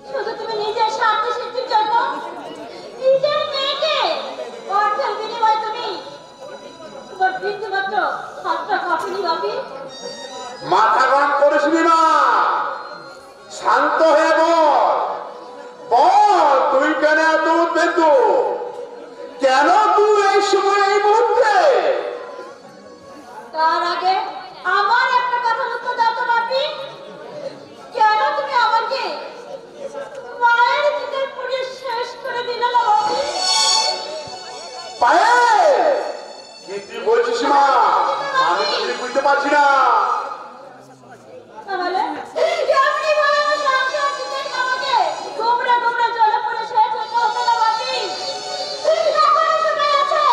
[SPEAKER 2] শুধু তুমি নিজের স্বার্থ সিদ্ধির জন্য নিজের মেয়েকে অর্থের বিনিময়ে তুমি তোমার বিন্দুমাত্র হাতটা কাঁপেনি বাপি।
[SPEAKER 5] মাথা গরম করিস না, শান্ত হয়ে বল তুই কেন এত উদ্বেগ? কেন তুই এই সময় এই মুহূর্তে?
[SPEAKER 2] তার আগে আমার একটা কথা উত্তর দাও তো বাপি। কেন তুমি আমাকে মায়ের দিকে পুড়িয়ে শেষ করে দিলে না বাপি?
[SPEAKER 5] পায়ে কি তুই বলছিস মা? আমি তো কিছু বুঝতে পারছি না।
[SPEAKER 2] তাহলে এমনি ভাবে আমার সংসার থেকে আমাকে গোমরা গোমরা জলে পড়ে শেষ হতে হতো না বাপি। এখনো সময় আছে।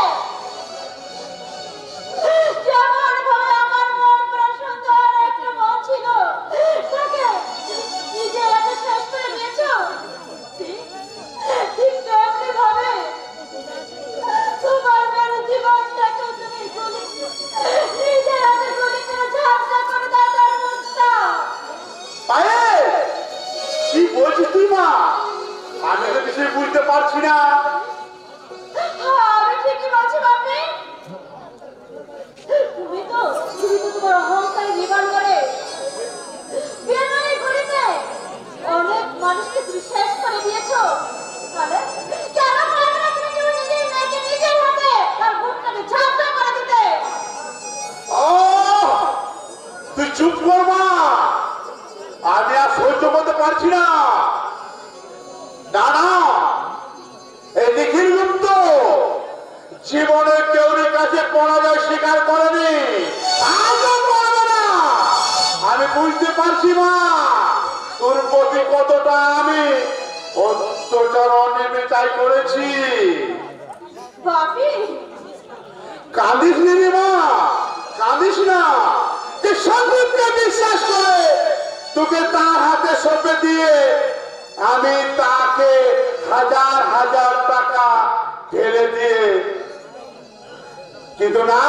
[SPEAKER 2] যেমন ভাবে আমার মন প্রাণ সুন্দর একটা মন ছিল, তাকে নিজের হাতে শেষ করে দিয়েছো, ঠিক তেমনি ভাবে তোমার মেয়ের জীবনটাকে তুমি নিজের হাতে গুলি করে ঝাপসা করে দাও তার মুখটা।
[SPEAKER 5] পায়ে কি বলছিস তুই মা? আমি তো কিছু বুঝতে পারছি না।
[SPEAKER 2] আমি ঠিকই বলছি বাপি। তুমি তো তোমার অহংকারে নিবান করে বেমানি করিতে অনেক মানুষকে তুমি শেষ করে দিয়েছো। তাহলে কেন পারবে না তুমি নিজের মেয়েকে নিজের হাতে তার বুকটাকে ঝাপসা করে দিতে?
[SPEAKER 5] তুই চুপ কর মা, আমি আর সহ্য করতে পারছি না। না এই নিখিল গুপ্ত জীবনে কেউর কাছে পরাজয় স্বীকার করেনি, আজও করবে না। আমি বুঝতে পারছি মা তোর প্রতি কতটা আমি অত্যাচার অনির্বিচার করেছি।
[SPEAKER 2] বাপি,
[SPEAKER 5] কাঁদিস নি মা, কাঁদিস না। যে সন্দীপকে বিশ্বাস করে তোকে তার হাতে সঁপে দিয়ে আমি তাকে হাজার হাজার টাকা ঢেলে দিয়ে, কিন্তু না,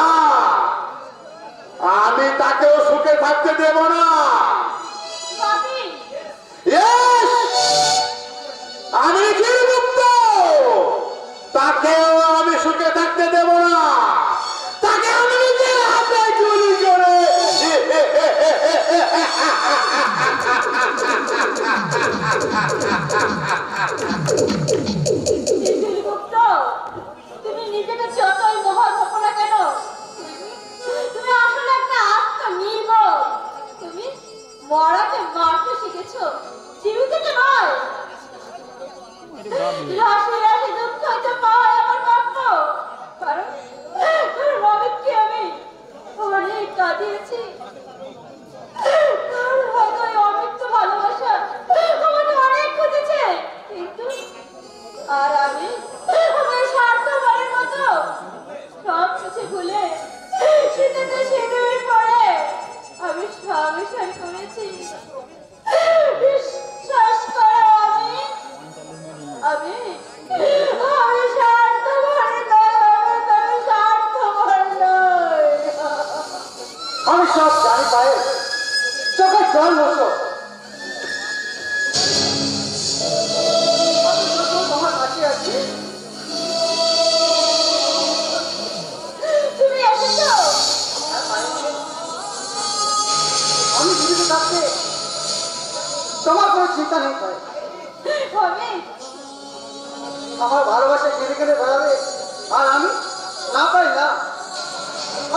[SPEAKER 5] আমি তাকেও সুখে থাকতে দেব না।
[SPEAKER 2] বাপি,
[SPEAKER 5] Yes! আমি নিখিল গুপ্ত তাকেও আমি সুখে থাকতে দেব না। তাকে আমি নিজের হাতে গুলি করে
[SPEAKER 2] নিখিলগুপ্ত, তুমি নিজেকে যতই মহৎ হবো না কেন, তুমি আসলে একটা আত্মনির্ভর। তুমি মরাকে মারতে শিখেছো, জীবিতকে নয়। রাশি রাশি দুঃখ হইতে পাওয়া আমার প্রাপ্য। কারণ রবিককে আমি অনেক কাঁদিয়েছি। হয়তো ওই অমৃত ভালোবাসা আমাকে অনেক খুঁজেছে, কিন্তু আর আমি আমার স্বার্থপরের মতো সব কিছু ভুলে শীতেতে সিঁদুর পরে আমি সংসার করেছি। বিশ্বাস করো, আমি স্বার্থপর নই, আমি স্বার্থপর নই।
[SPEAKER 4] আমি সব জানি পায়ে, চোখে জল হতো।
[SPEAKER 1] চিন্তা নেই ভাই।
[SPEAKER 2] হবে
[SPEAKER 1] আমার ভালোবাসা কেড়ে কেড়ে বেড়াবে আর আমি না পাই না।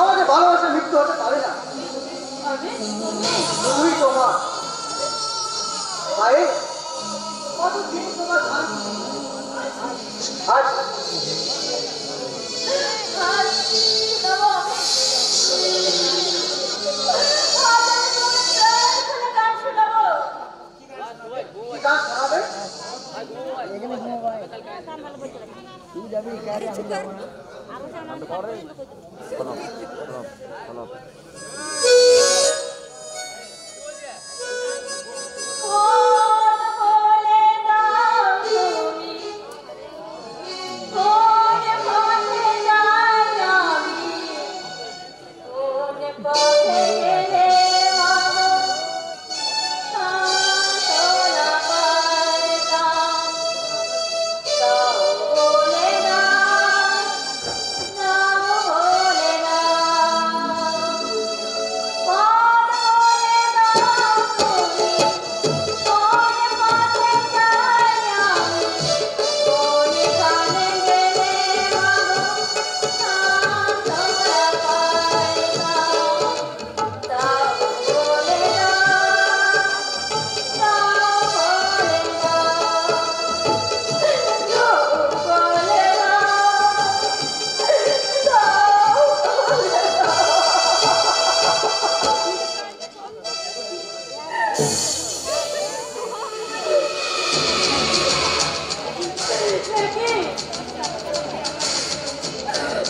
[SPEAKER 1] আমাকে ভালোবাসা মৃত্যু হতে পারে না।
[SPEAKER 2] হবে
[SPEAKER 1] তুমি তোমার ভাই কতদিন তোমার ভাই আজ
[SPEAKER 2] আর শোনাবো আমি। আজ আমি তোমাকে প্রাণ খুলে গান শোনাবো।
[SPEAKER 1] কি গান শোনাবে?
[SPEAKER 2] কোন বলে দাও তুমি, কোন পথে যাই আমি, কোন পথে গেলে মাগো সান্ত্বনা পাইতাম। দাও বলে দাও, দাও বলে দাও, কোন বলে দাও তুমি, কোন পথে যাই আমি, কোন কানে গেলে মাগো সান্ত্বনা পাইতাম। দাও বলে দাও, দাও বলে দাও, দাও বলে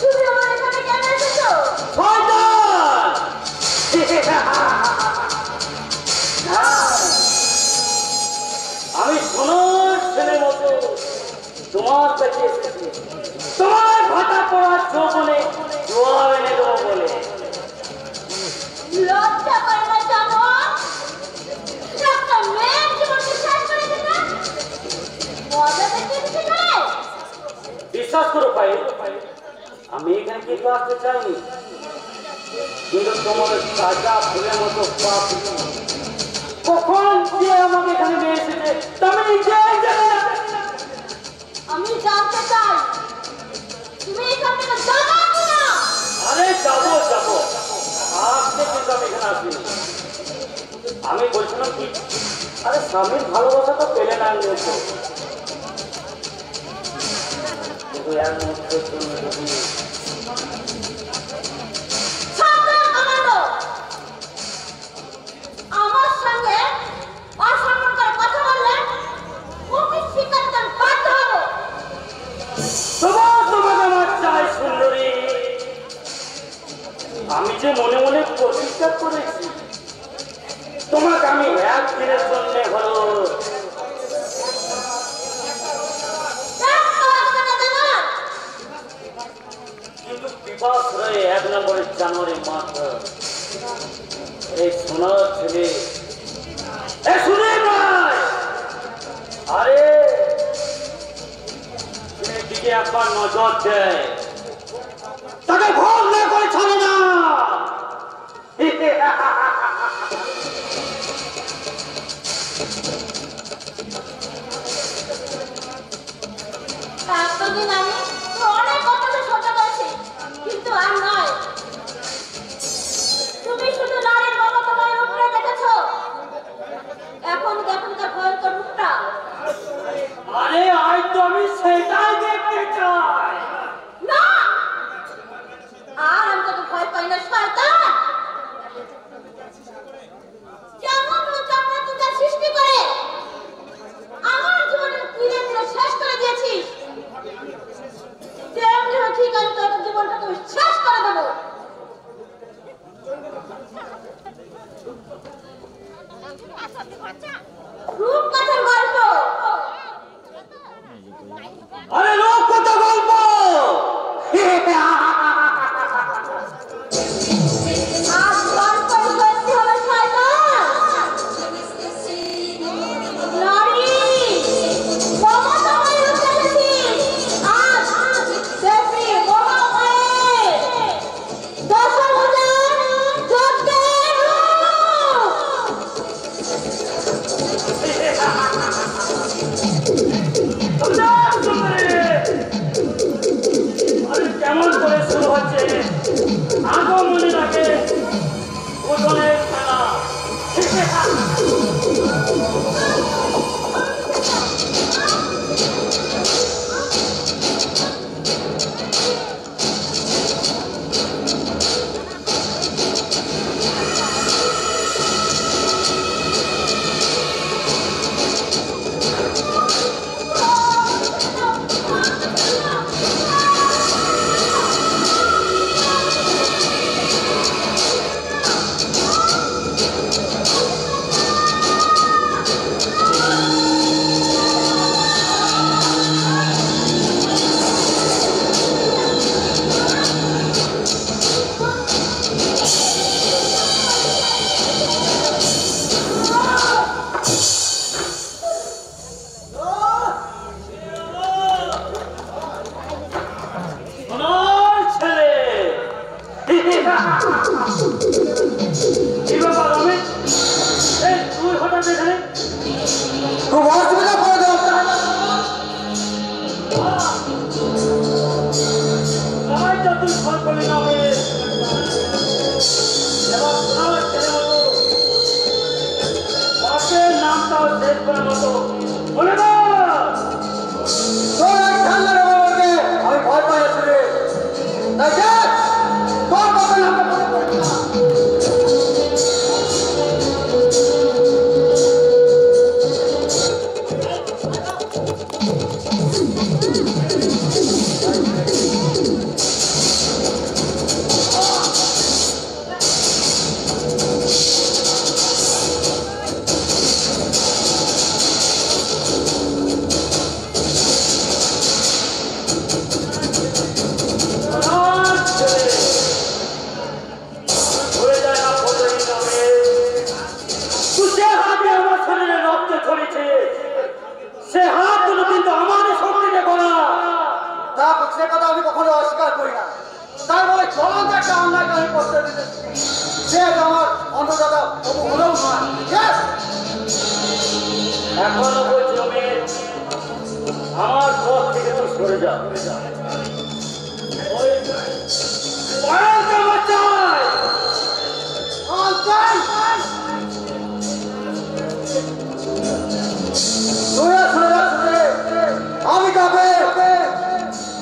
[SPEAKER 2] তুমি আমার এখানে কেন এসেছো?
[SPEAKER 3] আমি সোনার ছেলের মতো তোমার কাছে এসেছি, তোমার ভাটা পড়ার যৌবনে জোয়ার এনে দেবো বলে।
[SPEAKER 2] লজ্জা করে না জানো? একটা মেয়ের জীবনকে শেষ করে দিতে মজা দেখতে ইচ্ছে করে?
[SPEAKER 3] বিশ্বাস করো ভাই, আমি এখানে কিন্তু আসতে চাইনি, কিন্তু তোমার তাজা ফুলের মতো পাপ কখন যে আমাকে এখানে নিয়ে এসেছে তা আমি নিজেই জানি না।
[SPEAKER 2] আমি জানতে চাই তুমি এখান থেকে যাবে কিনা?
[SPEAKER 3] আরে যাবো যাবো, আজকে কিন্তু আমি এখানে আসিনি। আমি বলছিলাম কি, আরে স্বামীর ভালোবাসা তো পেলে না নিয়েছে, কিন্তু এর মধ্যে তুমি যদি
[SPEAKER 2] সাবধান কমান্ডো, আমার সঙ্গে অসম্মান করে কথা বললে ওকে শিকারটা বাধ্য হবো।
[SPEAKER 3] তোমাকে আমার চাই সুন্দরী। আমি যে মনে মনে প্রতিজ্ঞা করেছি তোমাকে আমি একদিনের জন্য হলো কিন্তু বিবাহ হয়ে 1 নম্বরের জানুয়ারি মাস এই সোনার ছেলে শুনে নয়, আরে দিকে একবার নজর দেয় তাকে ভোগ না করে ছাড়ে না।
[SPEAKER 2] এতদিন আমি অনেক কথা সহ্য করেছি, কিন্তু আর নয়। তুমি শুধু নারীর মমতাময় রূপটা দেখেছো, এখন দেখুন তার ভয়ঙ্কর রূপটা।
[SPEAKER 3] আরে আজ তো আমি সেটাই দেখতে চাই।
[SPEAKER 2] না, আর আমি তোকে ভয় পাই না শয়তান। যেমন রূপটা তুই সৃষ্টি করে আমার জীবনের ধীরে ধীরে শেষ করে দিয়েছিস, তেমনি ঠিক আমি তোর জীবনটাকে শেষ করে দেবো। রূপকথার গল্প,
[SPEAKER 3] আরে লোক কত গল্প।
[SPEAKER 2] আজ গল্পের সত্যি হলো শয়তান। নারী মমতাময় রূপ দেখেছিস, আজ দেখবি মহামায়ের দশভুজার যজ্ঞের রূপ।
[SPEAKER 3] সবাই যত ফল করে নামে এবং আমার ছেলে মতো বাপের নামটাও শেষ করার মতো বলে দাও।
[SPEAKER 1] আমি ভয় পাই আসলে
[SPEAKER 3] সে হাত দুটো কিন্তু আমারই শক্তিতে করা।
[SPEAKER 1] তা সে কথা আমি কখনো অস্বীকার করি না। তার বলে চলন্ত একটা অন্যায় আমি করতে দিতেছি, সে আমার অন্তদাতা তবু হলেও নয়।
[SPEAKER 3] এখনো বলছি রমেশ, আমার পথ থেকে তুই সরে যা।
[SPEAKER 1] আমি তাকে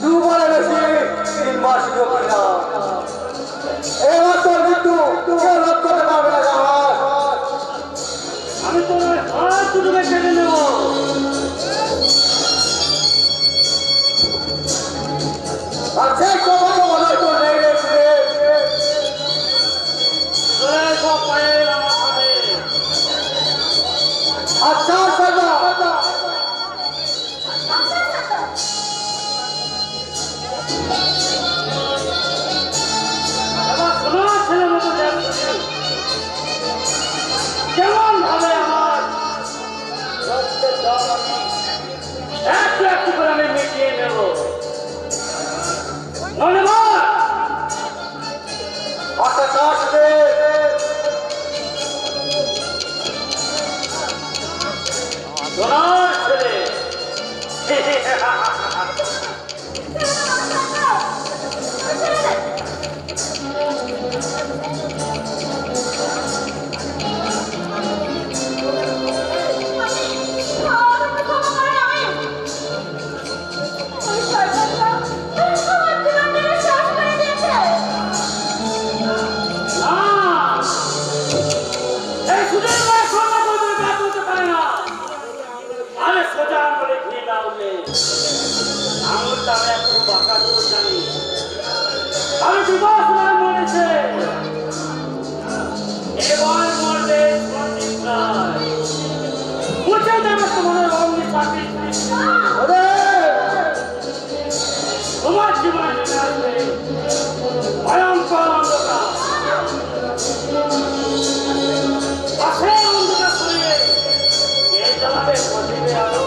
[SPEAKER 1] 2 বলে বেশি 3 মাস দিলাম। এবার তোর মৃত্যু কেউ রোধ করতে পারবে না।
[SPEAKER 3] আমি তোমার হাত দুটোকে কেটে নেব।
[SPEAKER 1] আর সেই কথা মনে হয় তোর নেই রেখে
[SPEAKER 3] সব পায়ে আমার সাথে।
[SPEAKER 1] আচ্ছা
[SPEAKER 3] এবার তোমার ছেলে মতো কেমন ভাবে আমার রক্তের জল আমি একটু একটু করে আমি মিটিয়ে নেব। ধন্যবাদ। সোনার ছেলে আমি দুবার মরেছে এবার মরবে মুছে দেবে তোমার অগ্নি চাকরি। তোমার জীবনে নেমে আসবে ভয়ঙ্কর অন্ধকার। পাশে অন্ধকার সরিয়ে কে জ্বালাবে প্রদীপে আলো।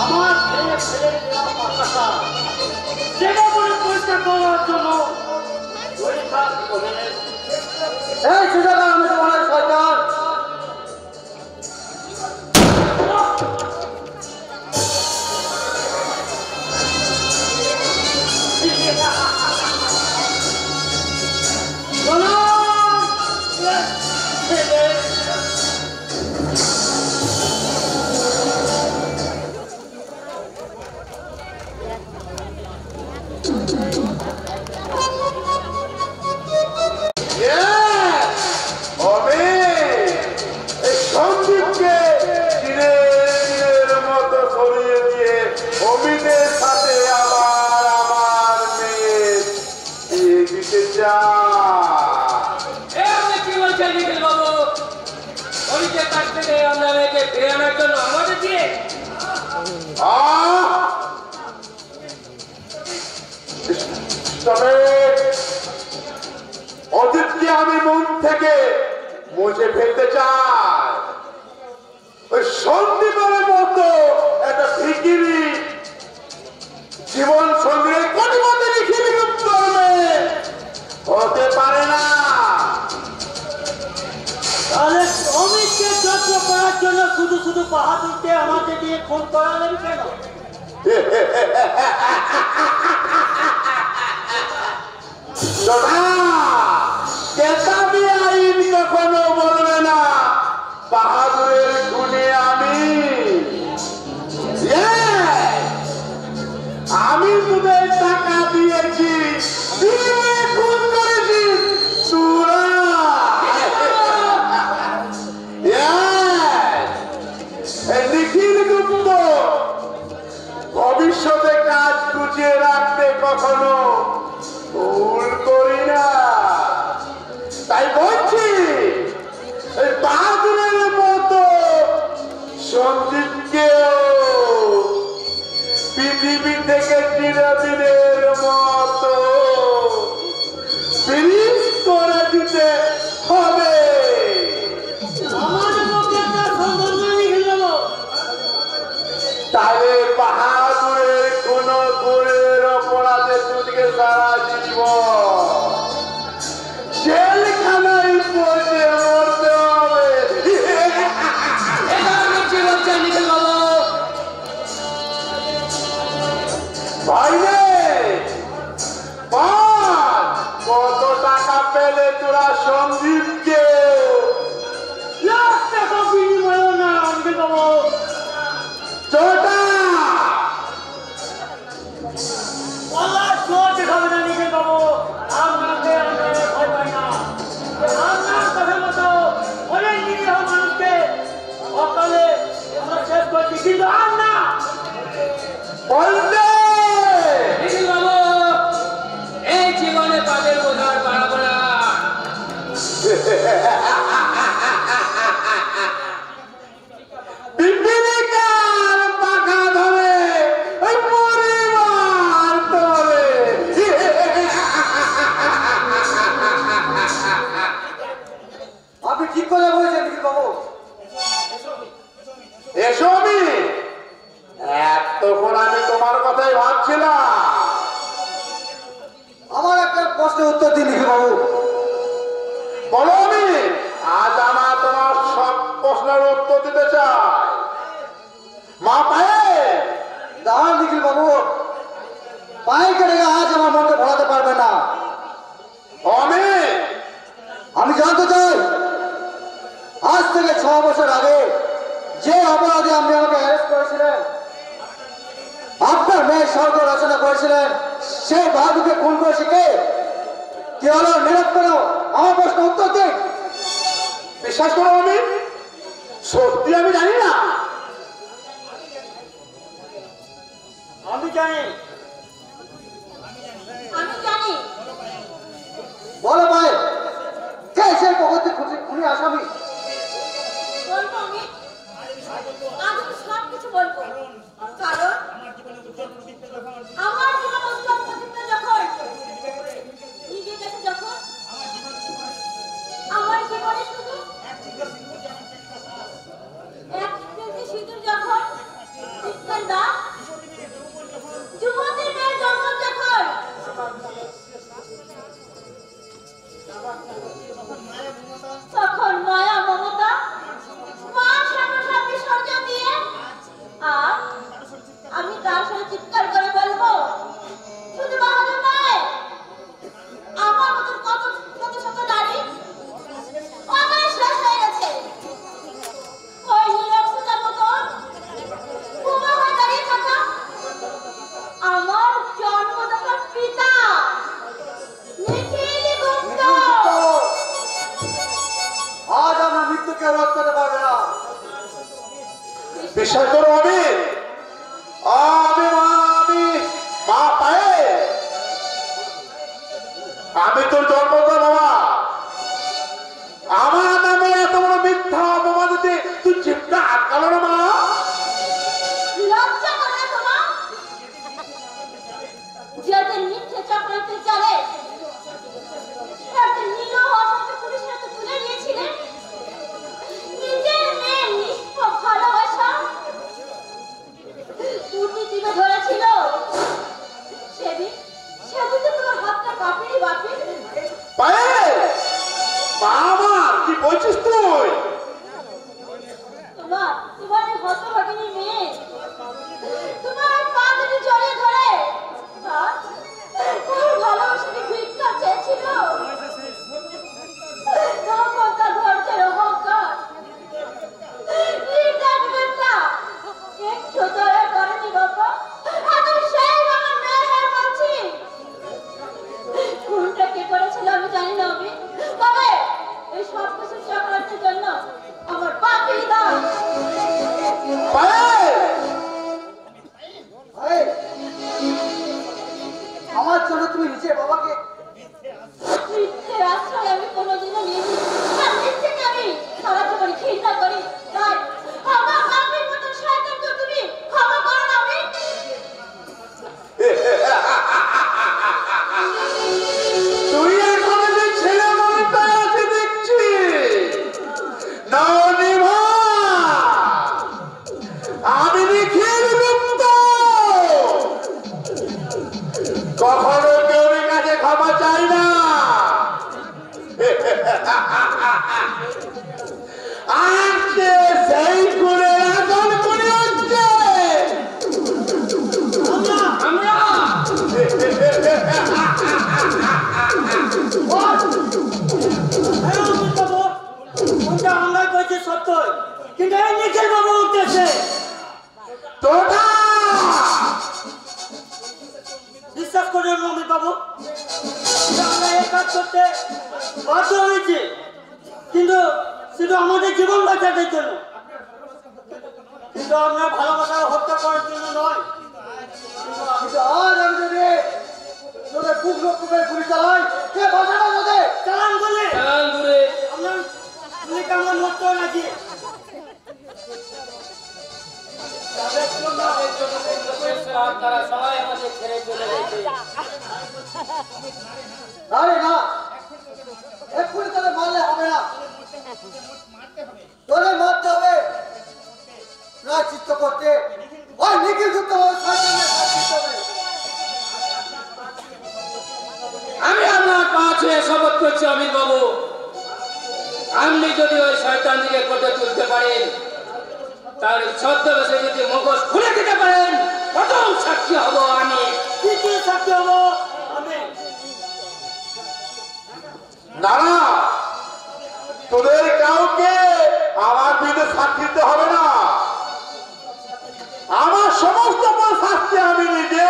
[SPEAKER 3] আমার ছেলে ছেলে পাতা যেটা করে পরিষ্কার করার জন্য
[SPEAKER 1] এই সুযোগ আমি তোমার শয়তান।
[SPEAKER 5] অতীতকে আমি মন থেকে মুছে ফেলতে চাই। ওই সন্দীপের মতো একটা ভিখিরি
[SPEAKER 3] শুধু বাহাদুরকে আমাকে দিয়ে খুন করালেন কেন?
[SPEAKER 5] কেতাবি আইন কখনো বলবে না বাহাদুরের খুনে আমি তোদের টাকা দিয়েছি, দিয়ে খুন করেছিস তোরা। নিখিল গুপ্ত ভবিষ্যতে কাজ গুছিয়ে রাখতে কখনো ভুল করি না, তাই বলছি এই বাহাদুরের মতো সন্দীপকেও পৃথিবী থেকে চিরদিনের মতো ফিরিস করে দিতে হবে। তাহলে বাহাদুরের কোন গুণের অপরাধে তুদিকে সারা জীবন জেলখানায় পড়ে মরতে হবে। ভাইরে কত টাকা পেলে তোরা সন্দীপকে?
[SPEAKER 3] লাখ টাকা বিনিময় না আনতে পাবো।
[SPEAKER 5] চোটা
[SPEAKER 3] আল্লাহ চোট খাবে না নিখে পাবো। আপনাকে আমরা ভয় পাই না। আপনার কথা মতো অনেক নিরীহ মানুষকে অকালে আমরা শেষ করছি, কিন্তু আর না।
[SPEAKER 5] বলতে
[SPEAKER 1] এই জীবনে পাদের বোঝার পারাবো না।
[SPEAKER 5] পিপিলিকার পাখা ধরে ওই পরিবার ধরে।
[SPEAKER 4] আপনি ঠিক কথা বলেছেন নিখিল বাবু।
[SPEAKER 5] এসো আমি এতক্ষণ আমি তোমার কথাই ভাবছিলাম।
[SPEAKER 4] আমার একটা প্রশ্নের উত্তর দিন নিখিল বাবু।
[SPEAKER 5] বলো আমি আজ আমার তোমার সব প্রশ্নের উত্তর দিতে চাই। মা পায়ে
[SPEAKER 4] দাঁড়ান নিখিল বাবু, পায়ের কেটে আজ আমার মনকে ভরাতে পারবে না। আমি জানতে চাই, আজ থেকে 6 বছর আগে যে অপরাধে আপনি আমাকে অ্যারেস্ট করেছিলেন, আপনার মেয়ের স্বর্গ রচনা করেছিলেন, সেই বাহাদুরকে খুন করেছে কে? কি হলো নীরব কেন? আমার প্রশ্ন উত্তর দিন।
[SPEAKER 5] বিশ্বাস করো আমি সত্যি আমি জানি না।
[SPEAKER 3] আমি জানি।
[SPEAKER 2] আমি জানি।
[SPEAKER 4] বলো ভাই, কে সেই প্রগতি খুনি আসামি?
[SPEAKER 2] বলবো আমি, আজ আমি সবকিছু বলবো, কারণ আমার জীবন উত্তপ্ত যখন নিজে গেছে, যখন আমার জীবনে শুধু এক কেজি সিঁদুর যখন ইস্কান্দা যুবতী মেয়ের জন্ম যখন তখন মায়া মমতা মা সামনে বিসর্জন দিয়ে আর আমি তার সাথে চিৎকার করে বলবো, শুধু বাহাদুর নয়, আমার মতন কত কত শত নারী অনায় শেষ হয়ে গেছে। ওই নিরক্ষতার মতন বোমা হয়ে দাঁড়িয়ে থাকা আমার জন্মদাতার পিতা নিখিল গুপ্ত।
[SPEAKER 4] আজ আমার মৃত্যুকে রোধ করতে পারবে না।
[SPEAKER 5] বিশ্বাস করো আমি
[SPEAKER 1] তুমি নিজের বাবাকে
[SPEAKER 2] মিথ্যের আশ্রয় আমি কোনোদিনও নিইনি। আর মিথ্যেকে আমি সারা জীবন ঘৃণা করি। তাই আমার বাপের মতো শয়তানকে তুমি ক্ষমা করো না। আমি
[SPEAKER 5] তুই এখন যে ছেলে মনটা আছে দেখছি ননিমা, আমি নিখিল গুপ্ত কখনো কেউ কাছে ক্ষমা চাই না। আসছে সেই করে আসল করে হচ্ছে
[SPEAKER 3] আমরা আমরা কইছি সত্যই, কিন্তু এই নিখিল বাবু উঠতেছে।
[SPEAKER 5] তোরা
[SPEAKER 3] বিশ্বাস করেন অমিত বাবু, আমরা এই কাজ করতে বাধ্য হয়েছি, কিন্তু শুধু আমাদের জীবন বাঁচানোর জন্য, কিন্তু আপনার ভালোবাসা হত্যা করার জন্য নয়।
[SPEAKER 1] কিন্তু আজ আমি যদি তোদের বুক রক্ত করে গুলি চালাই, কে বাঁচাবে তোদের?
[SPEAKER 3] চালান বলে আপনার গুলিকে আমরা মরতে নাকি? তারা সবাই আমাদের ছেড়ে চলে গেছে।
[SPEAKER 1] আরে না, এক্ষুনি তোদের মারলে হবে না, তোদের মারতে হবে প্রায়শ্চিত্ত করতে। ওই নিখিল গুপ্ত শয়তানের প্রায়শ্চিত্ত হবে।
[SPEAKER 6] আমি আপনার পা ছুঁয়ে শপথ করছি অমিত বাবু, আপনি যদি ওই শয়তান দিকে কোটে তুলতে পারেন, তার ছদ্মবেশে যদি মুখোশ খুলে দিতে পারেন, প্রথম সাক্ষী হব আমি।
[SPEAKER 3] দ্বিতীয় সাক্ষী হবো আমি।
[SPEAKER 5] না না, তোদের কাউকে আমার বিরুদ্ধে সাক্ষী দিতে হবে না। আমার সমস্ত শাস্তি আমি নিজে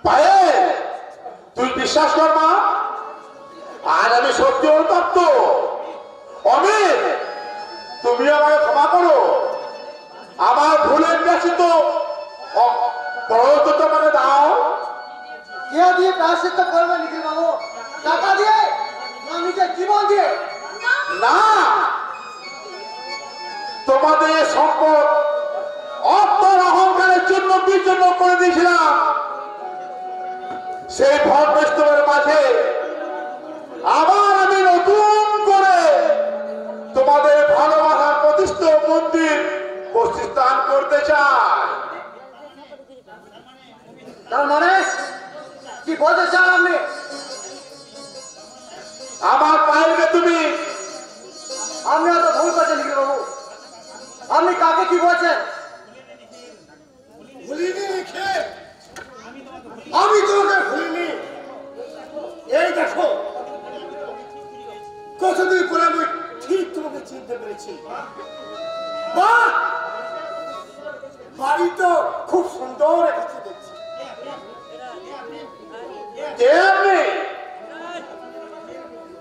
[SPEAKER 5] পায়ে। তুই বিশ্বাস কর মা, আজ আমি সত্যি অনুতপ্ত। অমিত, তুমি আমাকে ক্ষমা করো, আমার ভুলের কাছে তো পরবর্তী আমাকে দাও।
[SPEAKER 1] কে দিয়ে প্রায়শ্চিত্ত করবে নিখিল বাবু? টাকা দিয়ে না নিজের জীবন দিয়ে?
[SPEAKER 5] না, তোমাদের সম্পদ অর্থর অহংকারের জন্য বিচ্ছিন্ন করে দিয়েছিলাম। সেই ভরবেষ্টনের মাঝে আবার আমি নতুন করে তোমাদের ভালোবাসার প্রতিষ্ঠিত মন্দির প্রতিষ্ঠান করতে চাই।
[SPEAKER 1] তার মানে কি বলতে চান আপনি?
[SPEAKER 5] আমার পায়ে তুমি
[SPEAKER 1] আপনি হয়তো ভুল করছেন নিখিল বাবু। আপনি কাকে কি বলছেন?
[SPEAKER 5] ভুলিনি লিখে, আমি তোমাকে ভুলিনি। এই দেখো, কতদিন পরে আমি ঠিক তোমাকে চিনতে পেরেছি। বাহ, বাড়ি তো খুব সুন্দর রেখেছে দেখছি।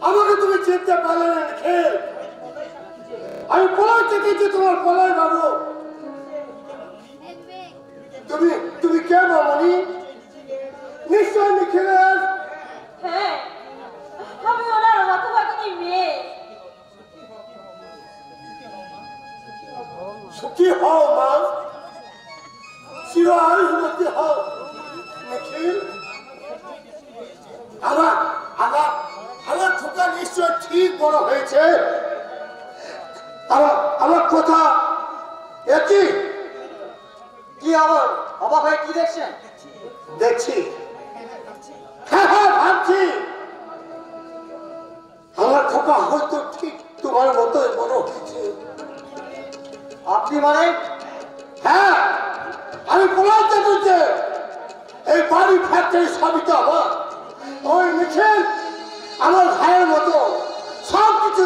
[SPEAKER 5] আমাকে তুমি চিনতে পারলে না নিখিল? আমি পলায় থেকেছি তোমার পলায় বাবু। তুমি কে মামনি? নিশ্চয় নিখিলের।
[SPEAKER 2] হ্যাঁ, আমি ওনার হতভাগিনী মেয়ে।
[SPEAKER 5] সুখী হও মা, চির আয়ুষ্মতী হও নিখিল। আমার খোকা নিশ্চয় ঠিক বড় হয়েছে। আমার কথা একই।
[SPEAKER 1] কি আবার অবাক হয়ে কি দেখছেন?
[SPEAKER 5] দেখছি, হ্যাঁ হ্যাঁ ভাবছি, আমার খোকা হয়তো ঠিক তোমার মতোই বড় হয়েছে।
[SPEAKER 1] আপনি মানে?
[SPEAKER 5] হ্যাঁ, আমি বলাতে বলতে এই বাড়ি ফ্যাক্টরি সবই তো আমার। ওই নিখিল আমার ভাইয়ের মতো সব কিছু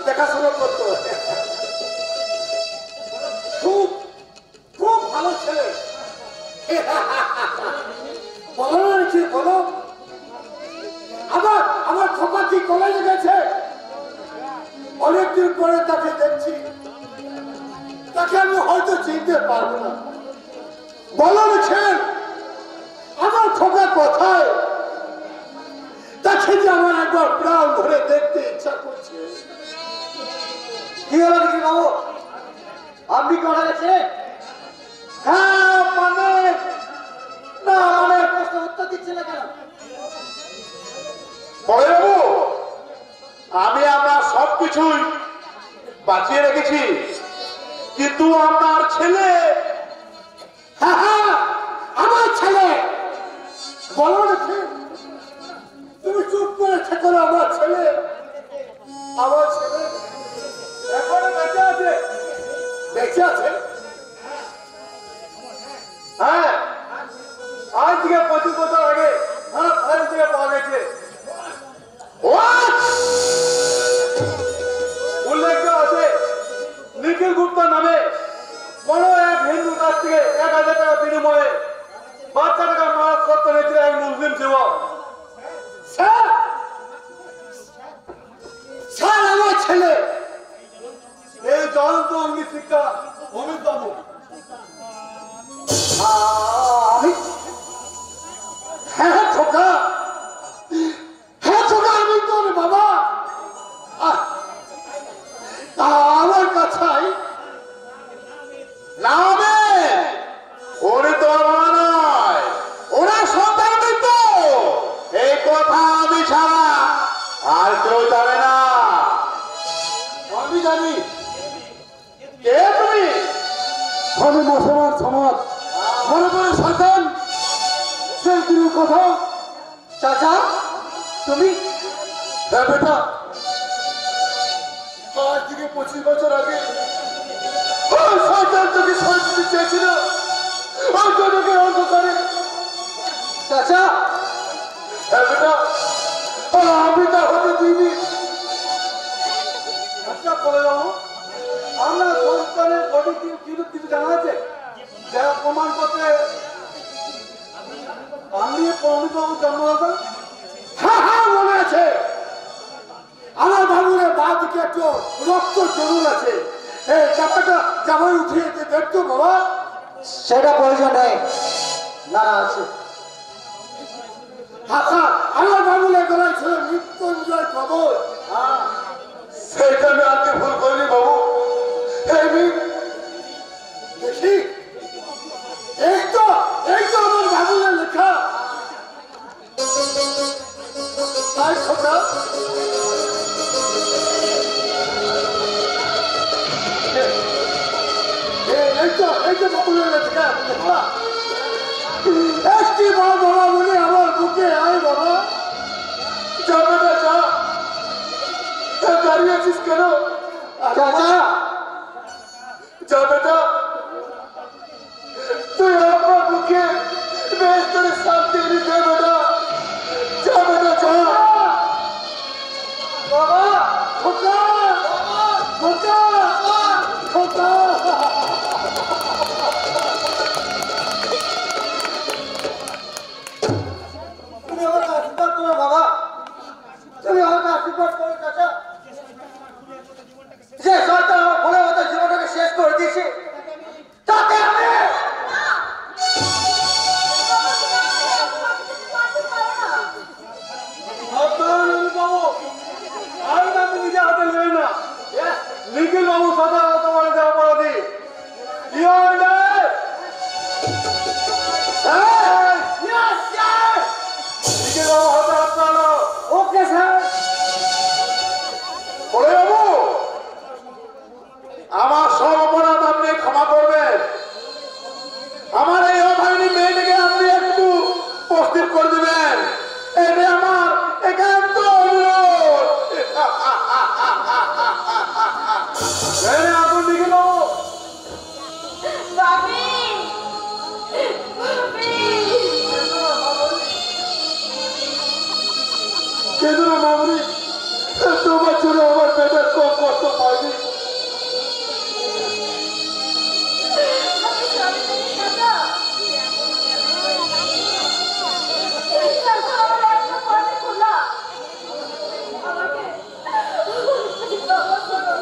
[SPEAKER 5] দেখাশোনা করতো। খুব খুব ভালো ছেলে। বলো না নিখিল, বলো, আমার খোকা কি কলেজে গেছে? অনেকদিন পরে তাকে দেখছি, তাকে আমি হয়তো চিনতে পারবো না। বলো নিখিল, আমার খোকা কোথায়? তাকে যে আমার একবার প্রাণ ধরে দেখতে ইচ্ছা করছে।
[SPEAKER 1] কি হলো দেখি বাবু, আপনি কি মারা গেছে?
[SPEAKER 5] হ্যাঁ মানে না মানে
[SPEAKER 1] প্রশ্ন উত্তর দিচ্ছে না কেন?
[SPEAKER 5] বড় বাবু, আমি আপনার সবকিছুই বাঁচিয়ে রেখেছি, কিন্তু আপনার ছেলে, হ্যাঁ হ্যাঁ আমার ছেলে, বলো দেখি, তুমি চুপ করে থেকো না। আমার ছেলে এখনো বেঁচে আছে, বেঁচে আছে। হ্যাঁ, আজ থেকে 25 বছর আগে আমার ঘর থেকে পাওয়া গেছে। উল্লেখ্য আছে নিখিল গুপ্তা নামে কোন এক হিন্দুর কাছ থেকে 1000 টাকা বিনিময়ে বাচ্চাটাকে মারার সত্য হয়েছিল এক মুসলিম যুবক। স্যার আমার ছেলে এই জ্বলন্ত অঙ্গি শিক্ষা অমিত বাবু। হ্যাঁ খোকা, হ্যাঁ খোকা, আমি তোর বাবা। আমার কাছে নামে ওরে তোর বাবা নয়, ওরা সন্তান মৃত। এই কথা আমি ছাড়া আর কেউ জানে না। আমি জানি। কে তুমি? আমি মুসলমান সমাজ মনে করে সন্তান সেই দিনের কথা।
[SPEAKER 1] চাচা তুমি?
[SPEAKER 5] হ্যাঁ বেটা, আজ থেকে 25 বছর আগে সন্তান তোকে সন্তান চেয়েছিল, ওই জনকে অন্ত করে।
[SPEAKER 1] চাচা
[SPEAKER 5] হ্যাঁ বেটা, আমি তা হতে দিইনি।
[SPEAKER 1] আচ্ছা বলে যাবো, আপনার সন্তানের বডি কিছু জানা আছে যা প্রমাণ করতে আমি অমিতবাবু জন্ম হতেন?
[SPEAKER 5] হ্যাঁ হ্যাঁ মনে আছে, আমার বাবুরের বা দিকে একটু রক্ত জরুর আছে। এই চাপাটা জামাই উঠিয়ে দেখতো বাবা।
[SPEAKER 1] সেটা প্রয়োজন নেই, না আছে।
[SPEAKER 5] হ্যাঁ, আমার বাবুরের গলায় ছিল মৃত্যুঞ্জয় খবর। সেইটা আমি আজকে ভুল করিনি বাবু। দেখি এই তো আমার বাবুরের লেখা। তাই খোকা, এই তো বাবুরের লেখা। একটি মা বাবা বলে আমার বুকে আয় বাবা। যা বেটা যা, দাঁড়িয়ে আছিস কেন?
[SPEAKER 1] চাচা
[SPEAKER 5] যা বেটা, তুই আমার বুকে বেশ করে শান্তি এনে দে বেটা। যা বেটা যা।
[SPEAKER 1] বাবা
[SPEAKER 5] খোকা, খোকা, খোকা।
[SPEAKER 1] তুমি আমাকে আশীর্বাদ করো বাবা, তুমি আমাকে আশীর্বাদ করো চাচা। যে সন্তান আমার ভুলের মতো জীবনটাকে শেষ করে দিয়েছে, তাকে আমি
[SPEAKER 5] আমি নিজে হাতে নেই না। নিখিল বাবু সাদা তোমার অপরাধী। নিখিল বাবু হাতে হাত নাড়ো।
[SPEAKER 1] Okay sir.
[SPEAKER 5] বলে বাবু, আমার সব অপরাধ আপনি ক্ষমা করবেন। আমার এই অভাগিনী মেয়েটিকে আপনি একটু প্রস্তুত করে দিবেন, এটা আমার একান্ত অনুরোধ। এখন লিখে দেবো।
[SPEAKER 2] বাবি বাবি
[SPEAKER 5] কেঁদো না মামনি, তোমার জন্য আমার বেটার কম কষ্ট পাইনি।
[SPEAKER 2] আমি সরি বলি দাদা। চাচা আমার একটা কথা খোলা, আমাকে ক্ষমা করো।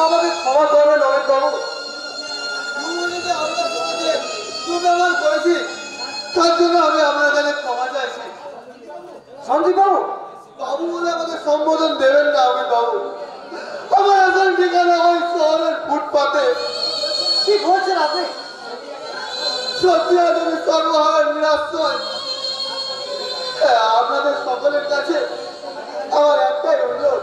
[SPEAKER 4] আমাকে ক্ষমা করবেন অমিত বাবু। ব্যবহার করেছি তার জন্য আমি আপনার কাছে ক্ষমা চাইছি।
[SPEAKER 1] সঞ্জীব বাবু,
[SPEAKER 4] বাবু বলে আমাকে সম্বোধন দেবেন না অমিত বাবু। আমার আসল ঠিকানা ওই শহরের ফুটপাতে।
[SPEAKER 1] কি বলছেন আপনি?
[SPEAKER 4] সত্যি আমি সর্বহারা নিরাশ্রয়। হ্যাঁ, আপনাদের সকলের কাছে আমার একটাই অনুরোধ,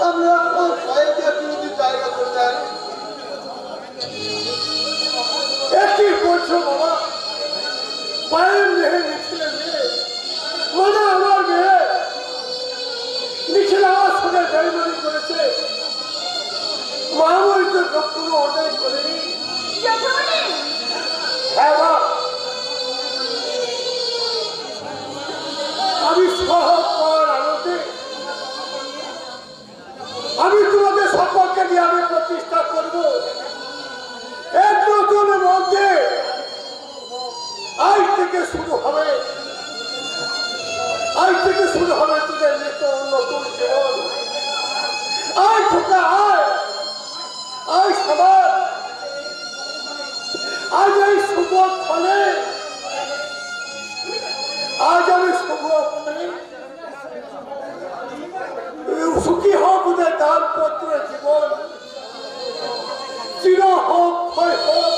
[SPEAKER 4] আপনারা আমার ভয়কে বিরোধী জায়গা করে দেন।
[SPEAKER 5] কি করছো বাবা? পায়ের মেয়ে মিছিলে মেয়ে মানে আমার মেয়ে মিছিল আমার সঙ্গে ড্রাইভারি করেছে। মামুই তো কোনো অন্যায় করেনি। হ্যাঁ মা, আমি সহজ পাওয়ার আনন্দে আমি তোমাদের সম্পর্কে নিয়ে আমি প্রতিষ্ঠা করবো এক নতুন মন্দির। আজ থেকে শুরু হবে তোদের নিত্য নতুন জীবন। আয় ঢোকা, আয় সবার, আজ এই শুভ ফলে সুখী হোক ওদের দাম্পত্য জীবন, চির হোক ক্ষয় হোক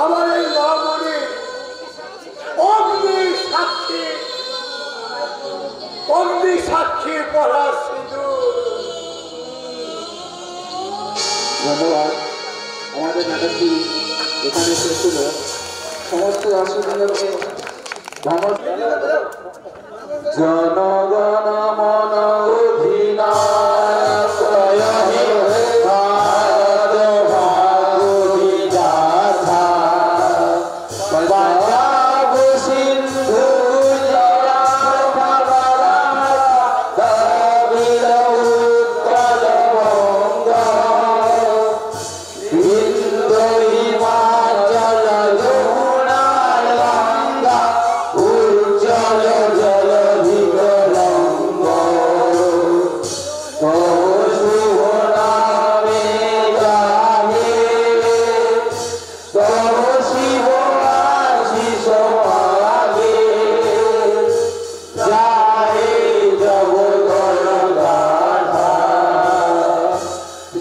[SPEAKER 5] আমার এই মামনি অগ্নি সাক্ষীর পড়া সিঁদুর।
[SPEAKER 7] ধন্যবাদ। আমাদের নাটকটি এখানে শেষ হলো। সমস্ত দর্শকদেরকে জনগণ মন অধিনায়ক হে ভারত ভাগ্য বিধাতা, পাঞ্জাব সিন্ধু দ্রাবিড় উৎকল বঙ্গ, বিন্দু হিমাচল যমুনা গঙ্গা, উজ্জ্বল জলধি তরঙ্গ। তব শুভ নামে গাহে, তব শিব আশিস মাগে, যাহে জগৎ গাথা।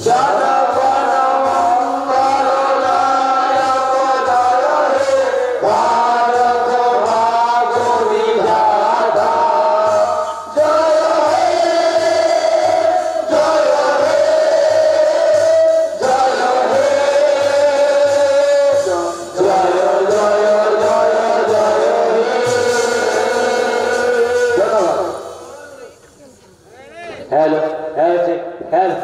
[SPEAKER 7] জনগণ মঙ্গল নায়ক জয় হে ভারত ভাগ্য বিধাতা, জয় হে, জয় হে, জয় হে, জয় জয় জয় জয় হে। ধন্যবাদ। Hello, hello, hello.